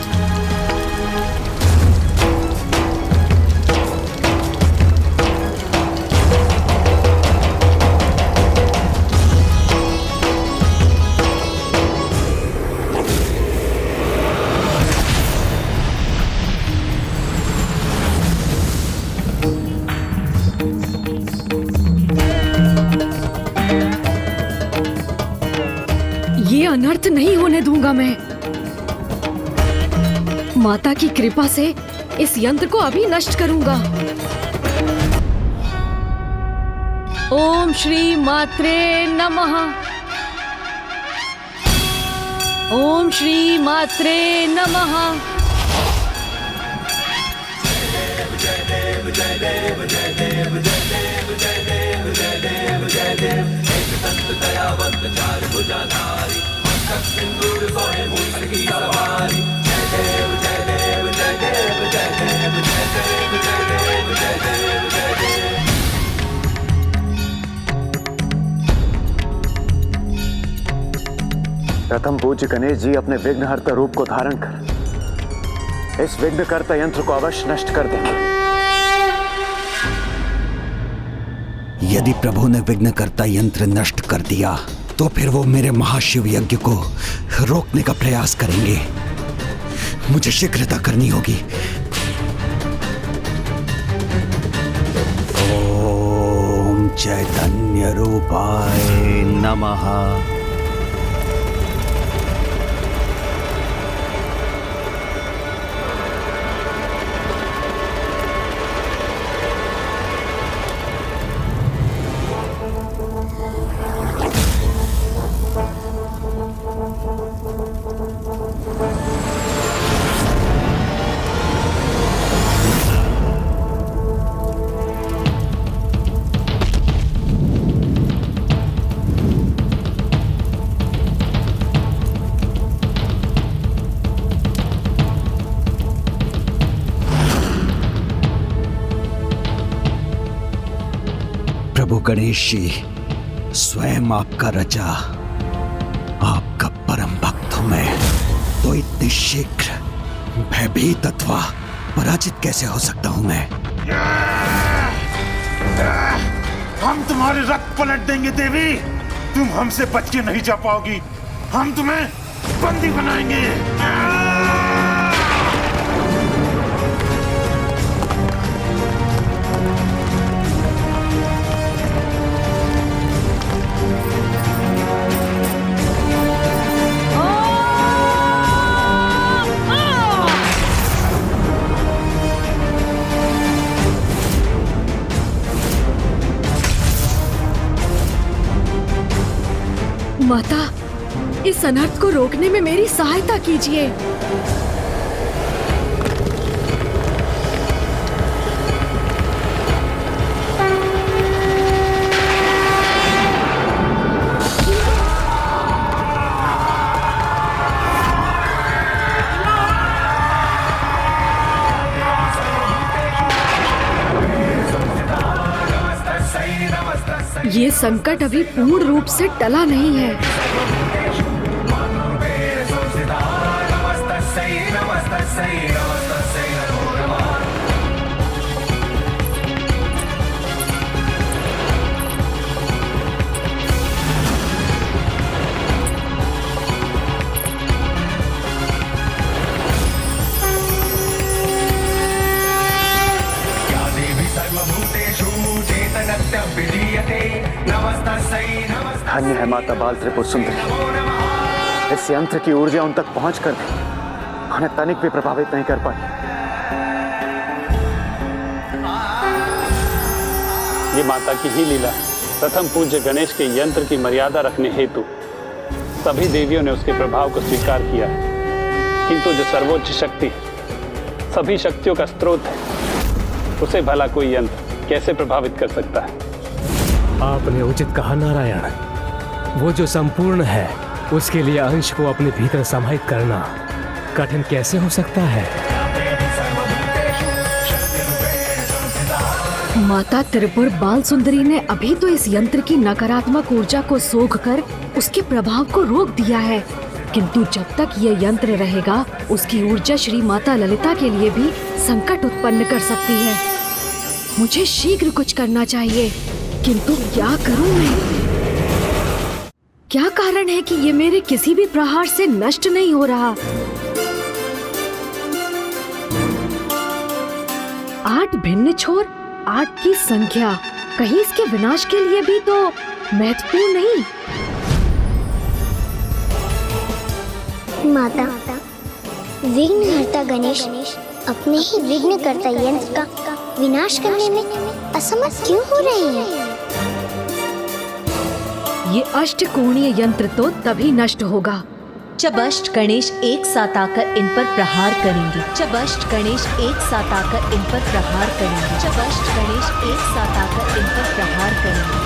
अनर्थ नहीं होने दूंगा मैं। माता की कृपा से इस यंत्र को अभी नष्ट करूंगा। ओम श्री मात्रे नमः। ओम श्री मात्रे नमः। प्रथम पूज्य गणेश जी अपने विघ्नहर्ता रूप को धारण कर इस विघ्नकर्ता यंत्र को अवश्य नष्ट कर देंगे। यदि प्रभु ने विघ्नकर्ता यंत्र नष्ट कर दिया तो फिर वो मेरे महाशिव यज्ञ को रोकने का प्रयास करेंगे। मुझे शीघ्रता करनी होगी। ओम चैतन्य रूपाय नमः। प्रभु गणेश जी, स्वयं आपका रचा, आपका परम भक्त हूं मैं, तो इतने शीघ्र भयभीत अथवा पराजित कैसे हो सकता हूं मैं? हम तुम्हारे रथ पलट देंगे देवी। तुम हमसे बच के नहीं जा पाओगी। हम तुम्हें बंदी बनाएंगे। माता, इस अनर्थ को रोकने में मेरी सहायता कीजिए। ये संकट अभी पूर्ण रूप से टला नहीं है। धन्य है माता बाल त्रिपुर सुंदरी। इस यंत्र की ऊर्जा उन तक पहुंचकर भी उन्हें तनिक भी प्रभावित नहीं कर पाई। ये माता की ही लीला। प्रथम पूज्य गणेश के यंत्र की मर्यादा रखने हेतु सभी देवियों ने उसके प्रभाव को स्वीकार किया, किंतु जो सर्वोच्च शक्ति सभी शक्तियों का स्रोत है, उसे भला कोई यंत्र कैसे प्रभावित कर सकता है? आपने उचित कहा नारायण। वो जो संपूर्ण है उसके लिए अंश को अपने भीतर समाहित करना कठिन कैसे हो सकता है? माता त्रिपुर बाल सुंदरी ने अभी तो इस यंत्र की नकारात्मक ऊर्जा को सोखकर उसके प्रभाव को रोक दिया है, किंतु जब तक ये यंत्र रहेगा उसकी ऊर्जा श्री माता ललिता के लिए भी संकट उत्पन्न कर सकती है। मुझे शीघ्र कुछ करना चाहिए, किंतु क्या करूं मैं? क्या कारण है कि ये मेरे किसी भी प्रहार से नष्ट नहीं हो रहा? 8 भिन्न छोर, 8 की संख्या, कहीं इसके विनाश के लिए भी तो महत्वपूर्ण नहीं? माता, विघ्नहर्ता गणेश अपने ही विघ्नकर्ता यंत्र का विनाश करने में असमर्थ क्यों हो रहे हैं? ये अष्टकोणीय यंत्र तो तभी नष्ट होगा जब अष्ट गणेश एक साथ आकर इन पर प्रहार करेंगे। जब अष्ट गणेश एक साथ आकर इन पर प्रहार करेंगे। जब अष्ट गणेश एक साथ आकर इन पर प्रहार करेंगे।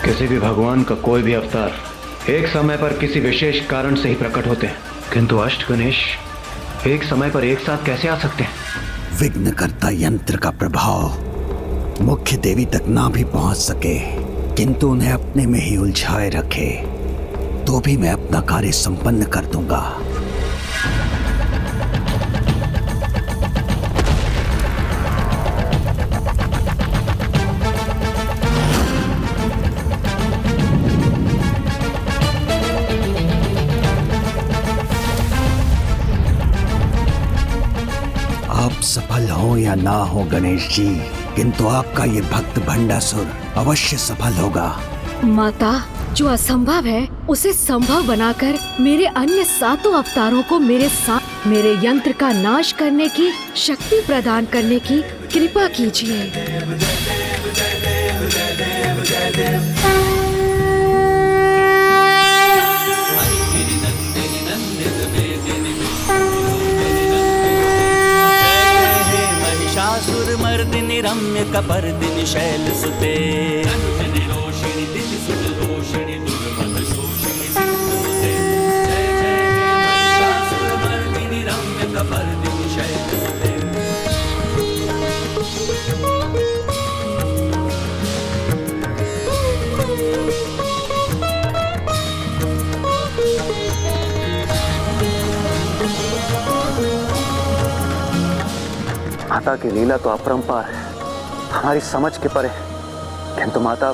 किसी भी भगवान का कोई भी अवतार एक समय पर किसी विशेष कारण से ही प्रकट होते हैं, किंतु अष्ट गणेश एक समय पर एक साथ कैसे आ सकते हैं? विघ्नकर्ता यंत्र का प्रभाव मुख्य देवी तक ना भी पहुंच सके, किंतु उन्हें अपने में ही उलझाए रखे, तो भी मैं अपना कार्य संपन्न कर दूंगा। आप सफल हो या ना हो गणेश जी, किंतु आपका ये भक्त भंडासुर अवश्य सफल होगा। माता, जो असंभव है उसे संभव बनाकर मेरे अन्य 7 अवतारों को मेरे साथ मेरे यंत्र का नाश करने की शक्ति प्रदान करने की कृपा कीजिए। महिषासुरमर्दिनि रम्य कपर्दिनि शैलसुते माता की लीला तो अपरंपार है, हमारी समझ के परे, किंतु माता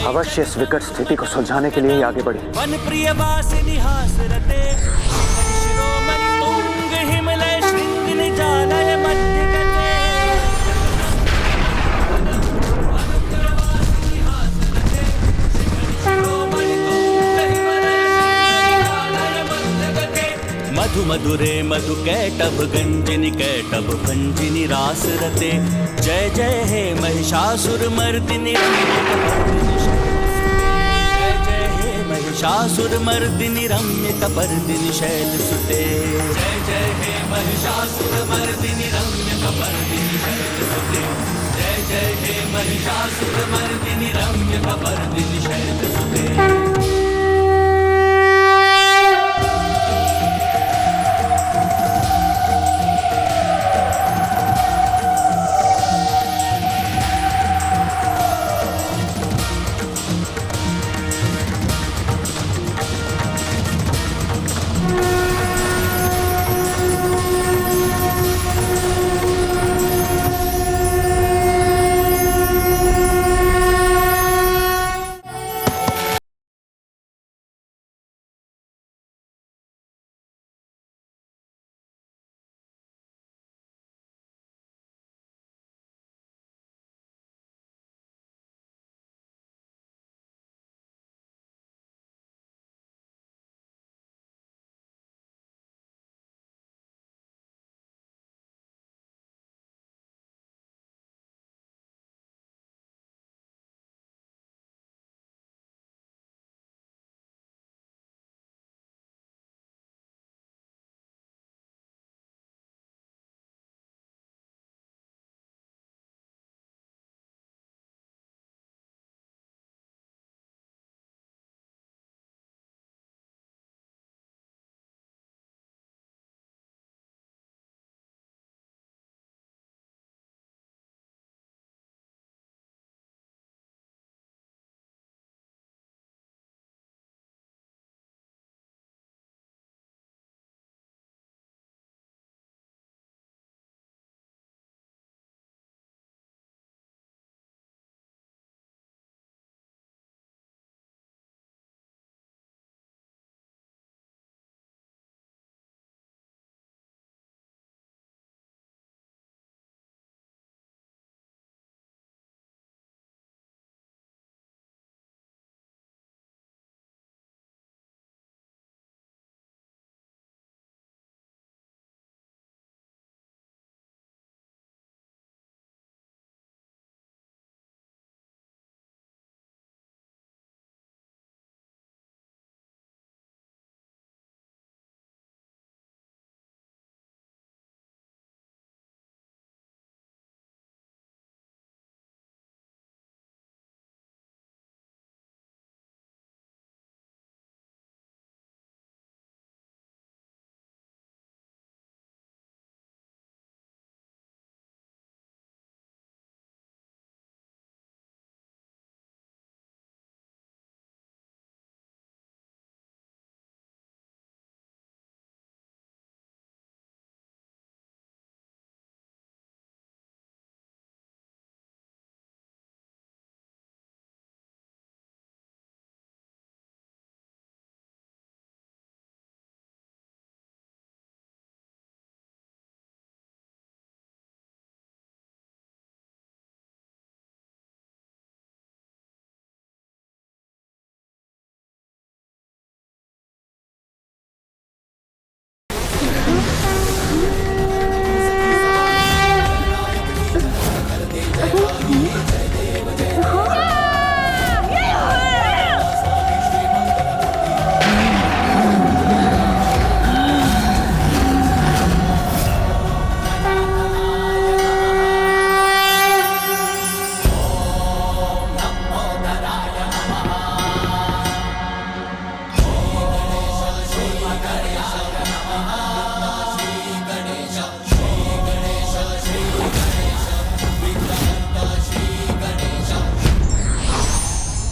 अवश्य इस विकट स्थिति को सुलझाने के लिए ही आगे बढ़ी। वन प्रिय वासिनी हास रते, शिरोमणि तुंग हिमलय श्रृंग निजालय मध्य गते। मधु मधुरे मधु कैटभ गंजिनी कैटभ भंजिनी रास रते। जय जय हे महिषासुर मर्दिनी, जय जय हे महिषासुर मर्दिनी रम्य कपर्दिनी शैल सुते। जय जय हे महिषासुर मर्दिनी रम्य कपर्दिनी शैल सुते। जय जय हे महिषासुर मर्दिनी रम्य कपर्दिनी शैल सुते।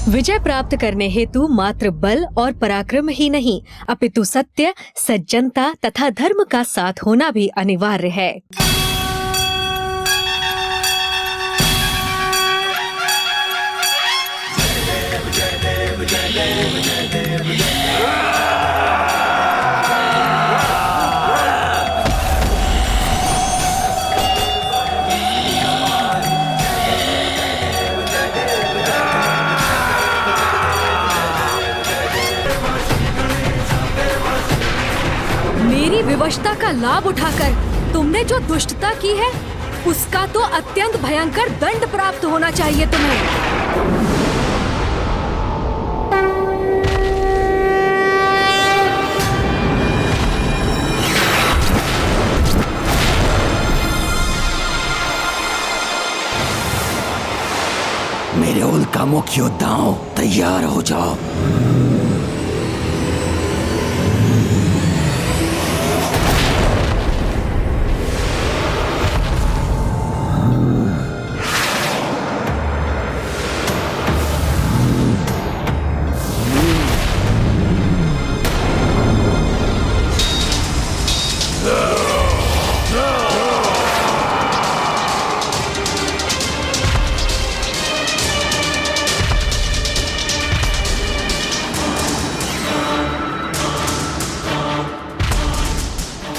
विजय प्राप्त करने हेतु मात्र बल और पराक्रम ही नहीं, अपितु सत्य, सज्जनता तथा धर्म का साथ होना भी अनिवार्य है। मेरी विवशता का लाभ उठाकर तुमने जो दुष्टता की है उसका तो अत्यंत भयंकर दंड प्राप्त होना चाहिए तुम्हें। मेरे उल्कामुख योद्धाओं तैयार हो जाओ।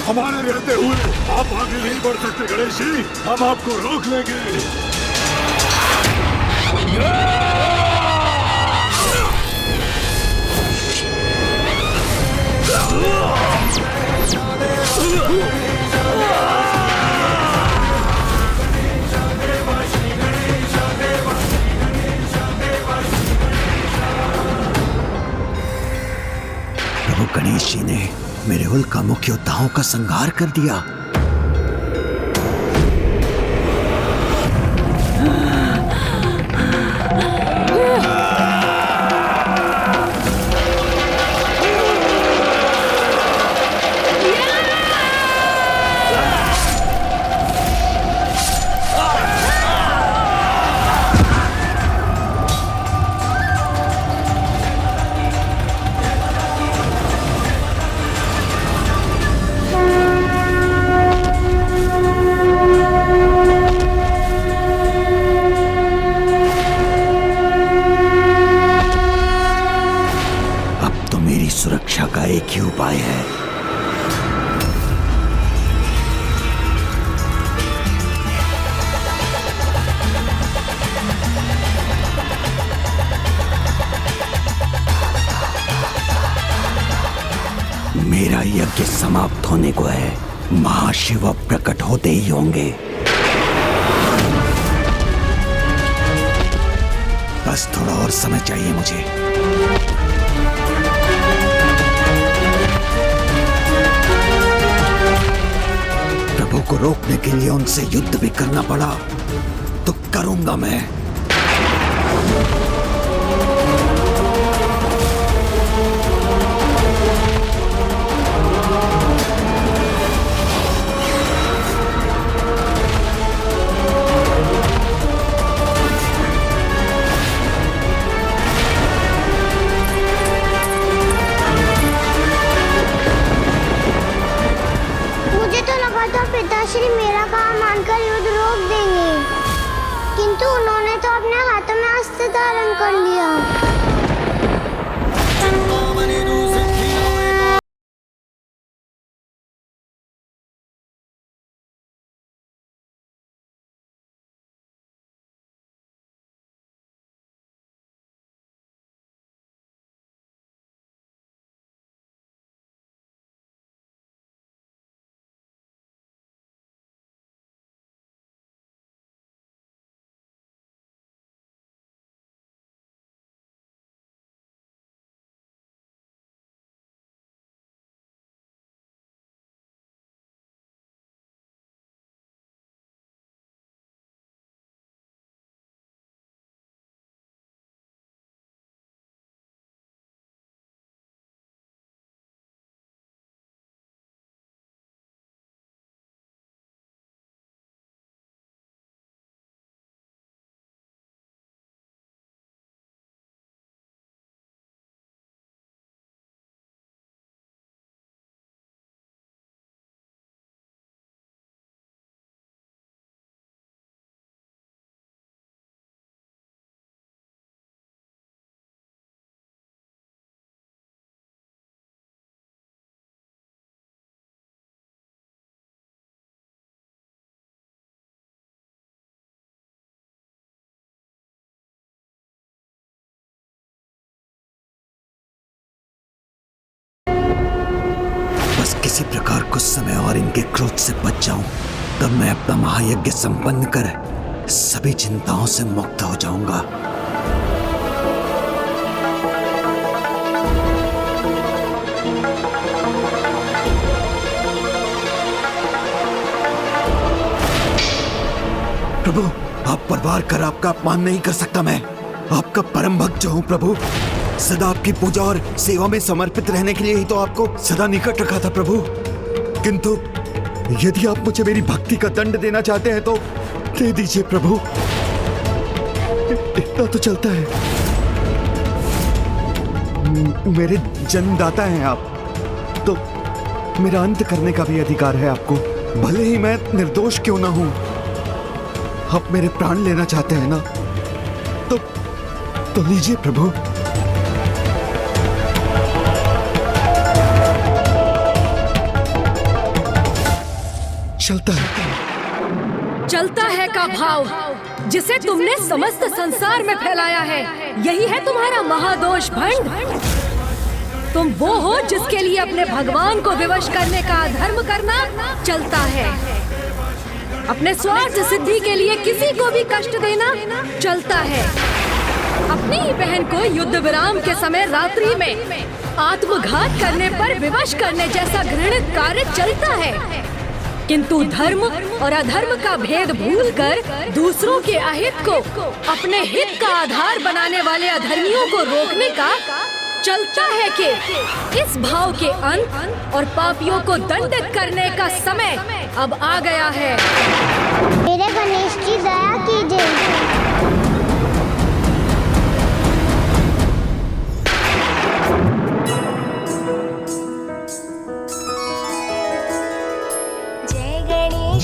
हमारे रहते हुए आप आगे नहीं बढ़ सकते गणेश जी, हम आपको रोक लेंगे। प्रभु गणेश जी ने मेरे उल्कामुख योद्धाओं का संहार कर दिया। सुरक्षा का एक ही उपाय है। मेरा यज्ञ समाप्त होने को है, महाशिव प्रकट होते ही होंगे। बस थोड़ा और समय चाहिए मुझे। प्रभु को रोकने के लिए उनसे युद्ध भी करना पड़ा तो करूंगा मैं। पिताश्री मेरा काम मानकर युद्ध रोक देंगे, किंतु उन्होंने तो अपने हाथों में अस्त्र धारण कर लिया। किसी प्रकार कुछ समय और इनके क्रोध से बच जाऊं, तब मैं अपना महायज्ञ संपन्न कर सभी चिंताओं से मुक्त हो जाऊंगा। प्रभु, आप पर वार कर आपका अपमान नहीं कर सकता। मैं आपका परम भक्त जो हूँ प्रभु, सदा आपकी पूजा और सेवा में समर्पित रहने के लिए ही तो आपको सदा निकट रखा था प्रभु। किंतु यदि आप मुझे मेरी भक्ति का दंड देना चाहते हैं तो दे दीजिए प्रभु, इतना तो चलता है। मेरे जन्मदाता हैं आप, तो मेरा अंत करने का भी अधिकार है आपको, भले ही मैं निर्दोष क्यों ना हूं। आप मेरे प्राण लेना चाहते हैं ना, तो लीजिए प्रभु। चलता है का भाव जिसे तुमने समस्त संसार में फैलाया है, यही है तुम्हारा महादोष भंड। तुम वो हो जिसके लिए अपने भगवान को विवश करने का अधर्म करना चलता है, अपने स्वार्थ सिद्धि के लिए किसी को भी कष्ट देना चलता है, अपनी ही बहन को युद्ध विराम के समय रात्रि में आत्मघात करने पर विवश करने जैसा घृणित कार्य चलता है। किंतु धर्म और अधर्म का भेद भूलकर दूसरों के अहित को अपने हित का आधार बनाने वाले अधर्मियों को रोकने का चलता है कि इस भाव के अंत और पापियों को दंडित करने का समय अब आ गया है। मेरे गणेश की दया कीजिए।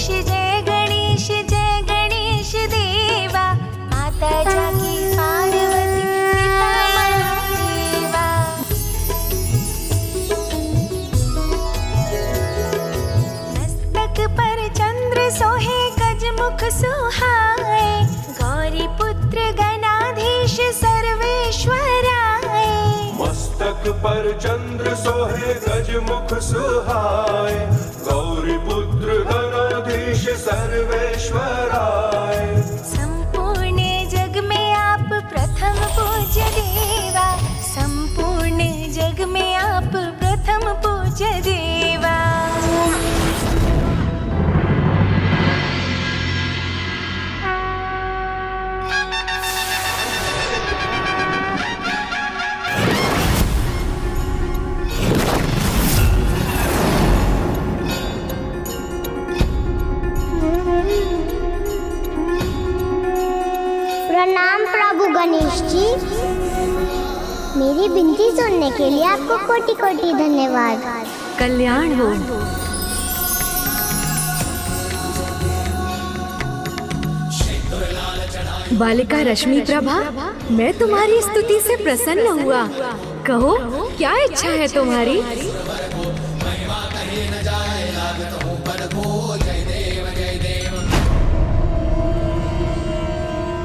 जय गणेश देवा, माता जाकी पार्वती पिता महादेवा। मस्तक पर चंद्र सोहे गजमुख सुहाए, गौरी पुत्र गणाधीश सर्वेश्वराय। मस्तक पर चंद्र सोहे गजमुख सुहाए, गौरी पुत्र गणाधीश सर्वेश्वराय। संपूर्ण जग में आप प्रथम पूज्य देवा, संपूर्ण जग में आप प्रथम पूज्य देवा। प्रणाम प्रभु गणेश जी, मेरी विनती सुनने के लिए आपको कोटि कोटि धन्यवाद। कल्याण हो। बालिका रश्मि प्रभा, मैं तुम्हारी स्तुति से प्रसन्न हुआ। कहो क्या इच्छा है तुम्हारी?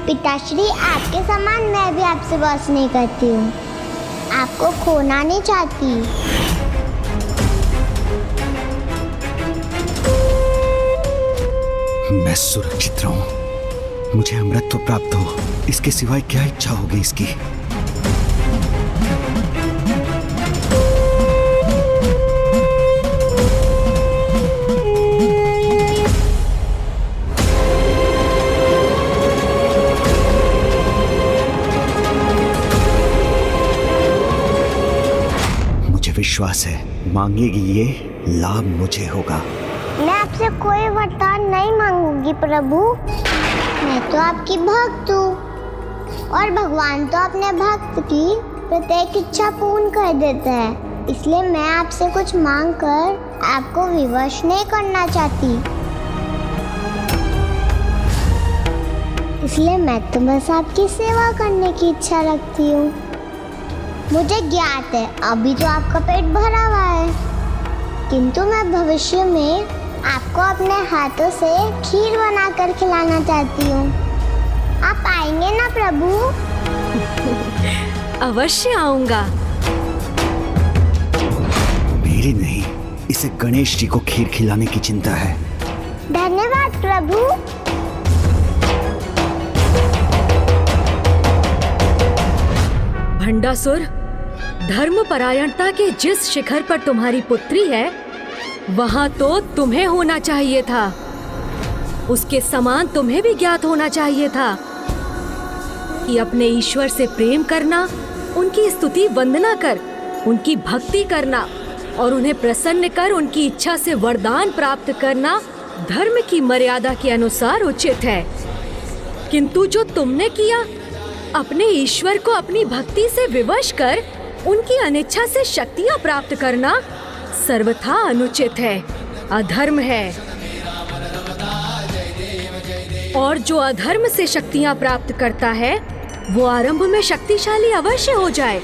पिताश्री, आपके समान मैं भी आपसे बस नहीं करती हूँ, आपको खोना नहीं चाहती। मैं सुरक्षित रहूं, मुझे अमृतत्व प्राप्त हो, इसके सिवाय क्या इच्छा होगी इसकी। विश्वास है मांगेगी ये लाभ मुझे होगा। मैं आपसे कोई वरदान नहीं मांगूंगी प्रभु, मैं तो आपकी भक्त हूँ और भगवान तो अपने भक्त की प्रत्येक इच्छा पूर्ण कर देता है, इसलिए मैं आपसे कुछ मांग कर आपको विवश नहीं करना चाहती। इसलिए मैं तो बस आपकी सेवा करने की इच्छा रखती हूँ। मुझे ज्ञात है अभी तो आपका पेट भरा हुआ है, किंतु मैं भविष्य में आपको अपने हाथों से खीर बनाकर खिलाना चाहती हूँ। आप आएंगे ना प्रभु? अवश्य आऊंगा। मेरी नहीं, इसे गणेश जी को खीर खिलाने की चिंता है। धन्यवाद प्रभु। भंडासुर, धर्मपरायणता के जिस शिखर पर तुम्हारी पुत्री है, वहाँ तो तुम्हें होना चाहिए था। उसके समान तुम्हें भी ज्ञात होना चाहिए था कि अपने ईश्वर से प्रेम करना, उनकी स्तुति वंदना कर, उनकी भक्ति करना और उन्हें प्रसन्न कर उनकी इच्छा से वरदान प्राप्त करना धर्म की मर्यादा के अनुसार उचित है। किंतु जो तुमने किया, अपने ईश्वर को अपनी भक्ति से विवश कर उनकी अनिच्छा से शक्तियां प्राप्त करना सर्वथा अनुचित है, अधर्म है। और जो अधर्म से शक्तियां प्राप्त करता है वो आरंभ में शक्तिशाली अवश्य हो जाए,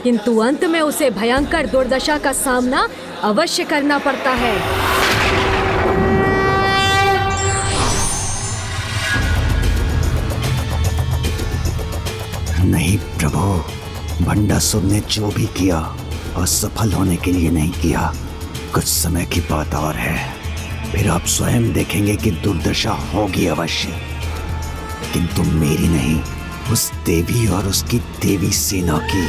किंतु अंत में उसे भयंकर दुर्दशा का सामना अवश्य करना पड़ता है। नहीं प्रभु, भंडासुर ने जो भी किया असफल होने के लिए नहीं किया। कुछ समय की बात और है, फिर आप स्वयं देखेंगे कि दुर्दशा होगी अवश्य, किंतु मेरी नहीं, उस देवी और उसकी देवी सेना की।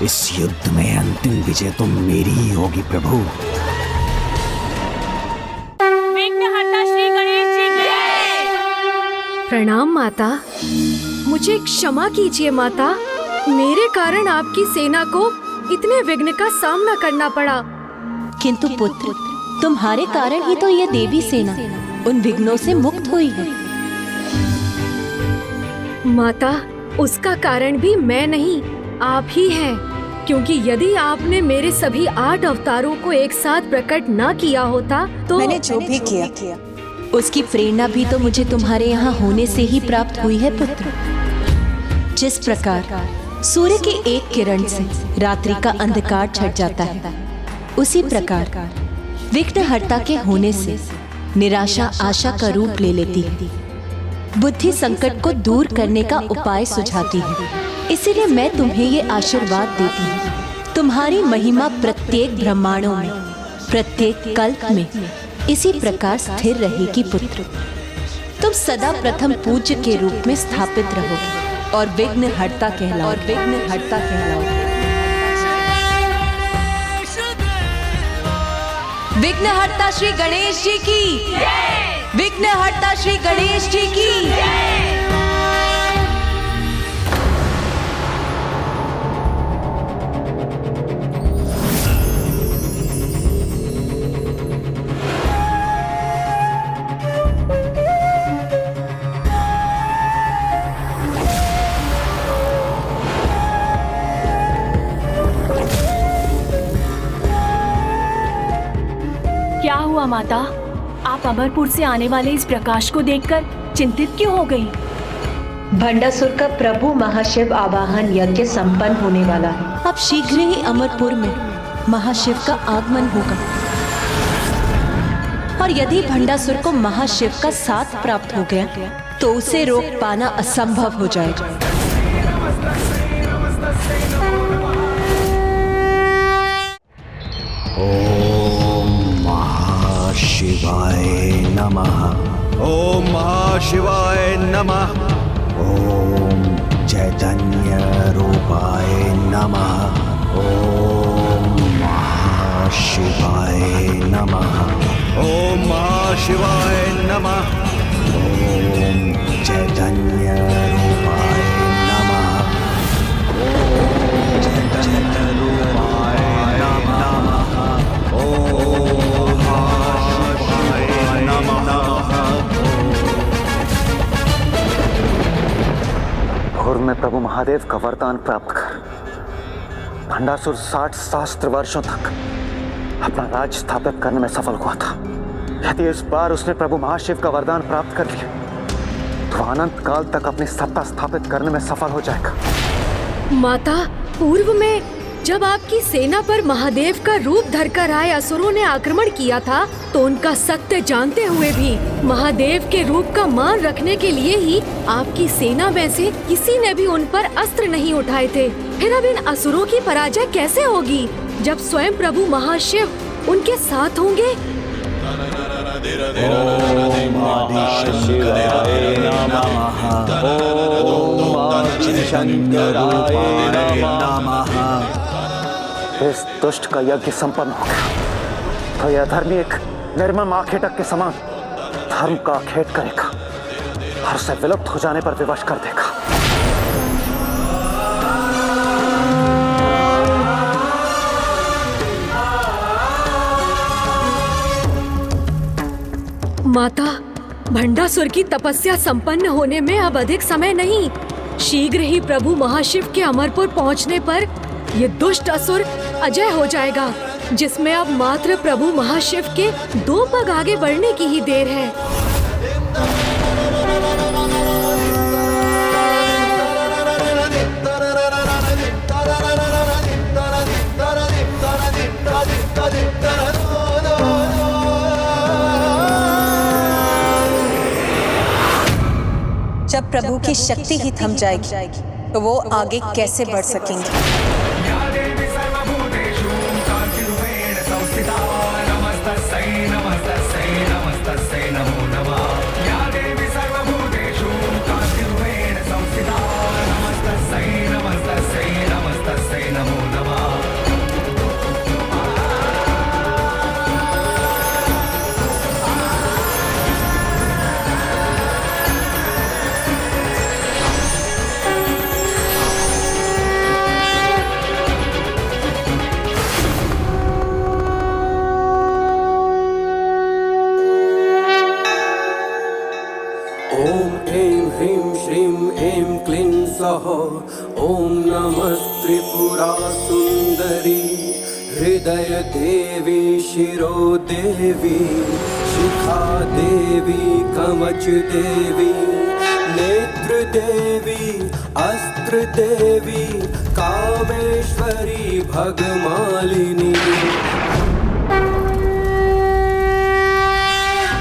इस युद्ध में अंतिम विजय तो मेरी ही होगी प्रभु। विघ्नहर्ता श्री गणेश जी की प्रणाम माता, मुझे क्षमा कीजिए माता, मेरे कारण आपकी सेना को इतने विघ्न का सामना करना पड़ा। किंतु पुत्र, तुम्हारे कारण ही तो यह देवी सेना उन विघ्नों से मुक्त हुई है। माता, उसका कारण भी मैं नहीं, आप ही हैं, क्योंकि यदि आपने मेरे सभी 8 अवतारों को एक साथ प्रकट न किया होता तो मैंने जो भी किया उसकी प्रेरणा भी तो मुझे तुम्हारे यहाँ होने से ही प्राप्त हुई है पुत्र। जिस प्रकार सूर्य के एक किरण से रात्रि का अंधकार छट जाता है, उसी प्रकार विघ्नहर्ता के होने से निराशा आशा का रूप ले लेती है। बुद्धि संकट को दूर करने का उपाय सुझाती है। इसीलिए मैं तुम्हें ये आशीर्वाद देती हूँ, तुम्हारी महिमा प्रत्येक ब्रह्मांडों में, प्रत्येक कल्प में इसी प्रकार स्थिर रहेगी पुत्र। तुम सदा प्रथम पूज्य के रूप में स्थापित रहोगे और विघ्नहर्ता कहलाओगे। विघ्नहर्ता श्री गणेश जी की, विघ्नहर्ता श्री गणेश जी की। क्या हुआ माता, आप अमरपुर से आने वाले इस प्रकाश को देखकर चिंतित क्यों हो गई? भंडासुर का प्रभु महाशिव आवाहन यज्ञ संपन्न होने वाला है। अब शीघ्र ही अमरपुर में महाशिव का आगमन होगा, और यदि भंडासुर को महाशिव का साथ प्राप्त हो गया तो उसे रोक पाना असंभव हो जाएगा। शिवाय नमः। ओम महाशिवाय नमः। ओम चैतन्य रूपाय नमः। ओम महाशिवाय नमः। ओम महाशिवाय नमः। ओम चैतन्य रूपाय नमः। ओम चैतन्य रूपाय नमः। ओम और मैं प्रभु महादेव का वरदान प्राप्त कर भंडासुर 60 सहस्त्र वर्षों तक अपना राज्य स्थापित करने में सफल हुआ था। यदि इस बार उसने प्रभु महाशिव का वरदान प्राप्त कर लिया तो अनंत काल तक अपनी सत्ता स्थापित करने में सफल हो जाएगा। माता, पूर्व में जब आपकी सेना पर महादेव का रूप धरकर आए असुरों ने आक्रमण किया था तो उनका सत्य जानते हुए भी महादेव के रूप का मान रखने के लिए ही आपकी सेना में से किसी ने भी उन पर अस्त्र नहीं उठाए थे। फिर अब इन असुरों की पराजय कैसे होगी जब स्वयं प्रभु महाशिव उनके साथ होंगे? इस दुष्ट का यज्ञ संपन्न हो गया तो यह धर्मी एक निर्मम आखेटक के समान धर्म का आखेट करेगा और उसे विलुप्त हो जाने पर विवश कर देगा। माता, भंडासुर की तपस्या संपन्न होने में अब अधिक समय नहीं। शीघ्र ही प्रभु महाशिव के अमरपुर पहुंचने पर ये दुष्ट असुर अजय हो जाएगा, जिसमें अब मात्र प्रभु महाशिव के 2 पग आगे बढ़ने की ही देर है। जब प्रभु की शक्ति ही थम जाएगी तो वो आगे कैसे बढ़ सकेंगे? ओम नमः त्रिपुरा सुंदरी हृदय देवी शिरो देवी शिखा देवी कवच देवी नेत्र देवी अस्त्र देवी कामेश्वरी भगमालिनी।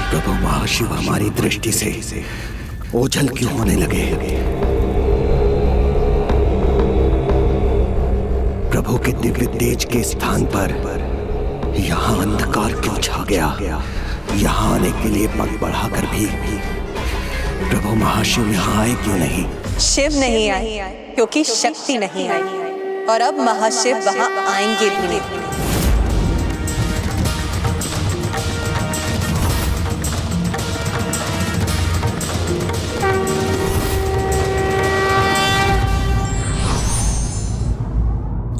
प्रभु महाशिव हमारी दृष्टि से ओझल क्यों होने लगे? प्रभु के दिव्य तेज के स्थान पर यहाँ अंधकार क्यों छा गया? यहाँ आने के लिए पग बढ़ाकर भी प्रभु महाशिव यहाँ आए क्यों नहीं? शिव नहीं आए क्योंकि शक्ति नहीं आई, और अब महाशिव वहाँ आएंगे भी नहीं।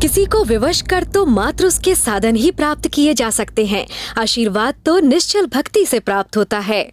किसी को विवश कर तो मात्र उसके साधन ही प्राप्त किए जा सकते हैं। आशीर्वाद तो निश्चल भक्ति से प्राप्त होता है।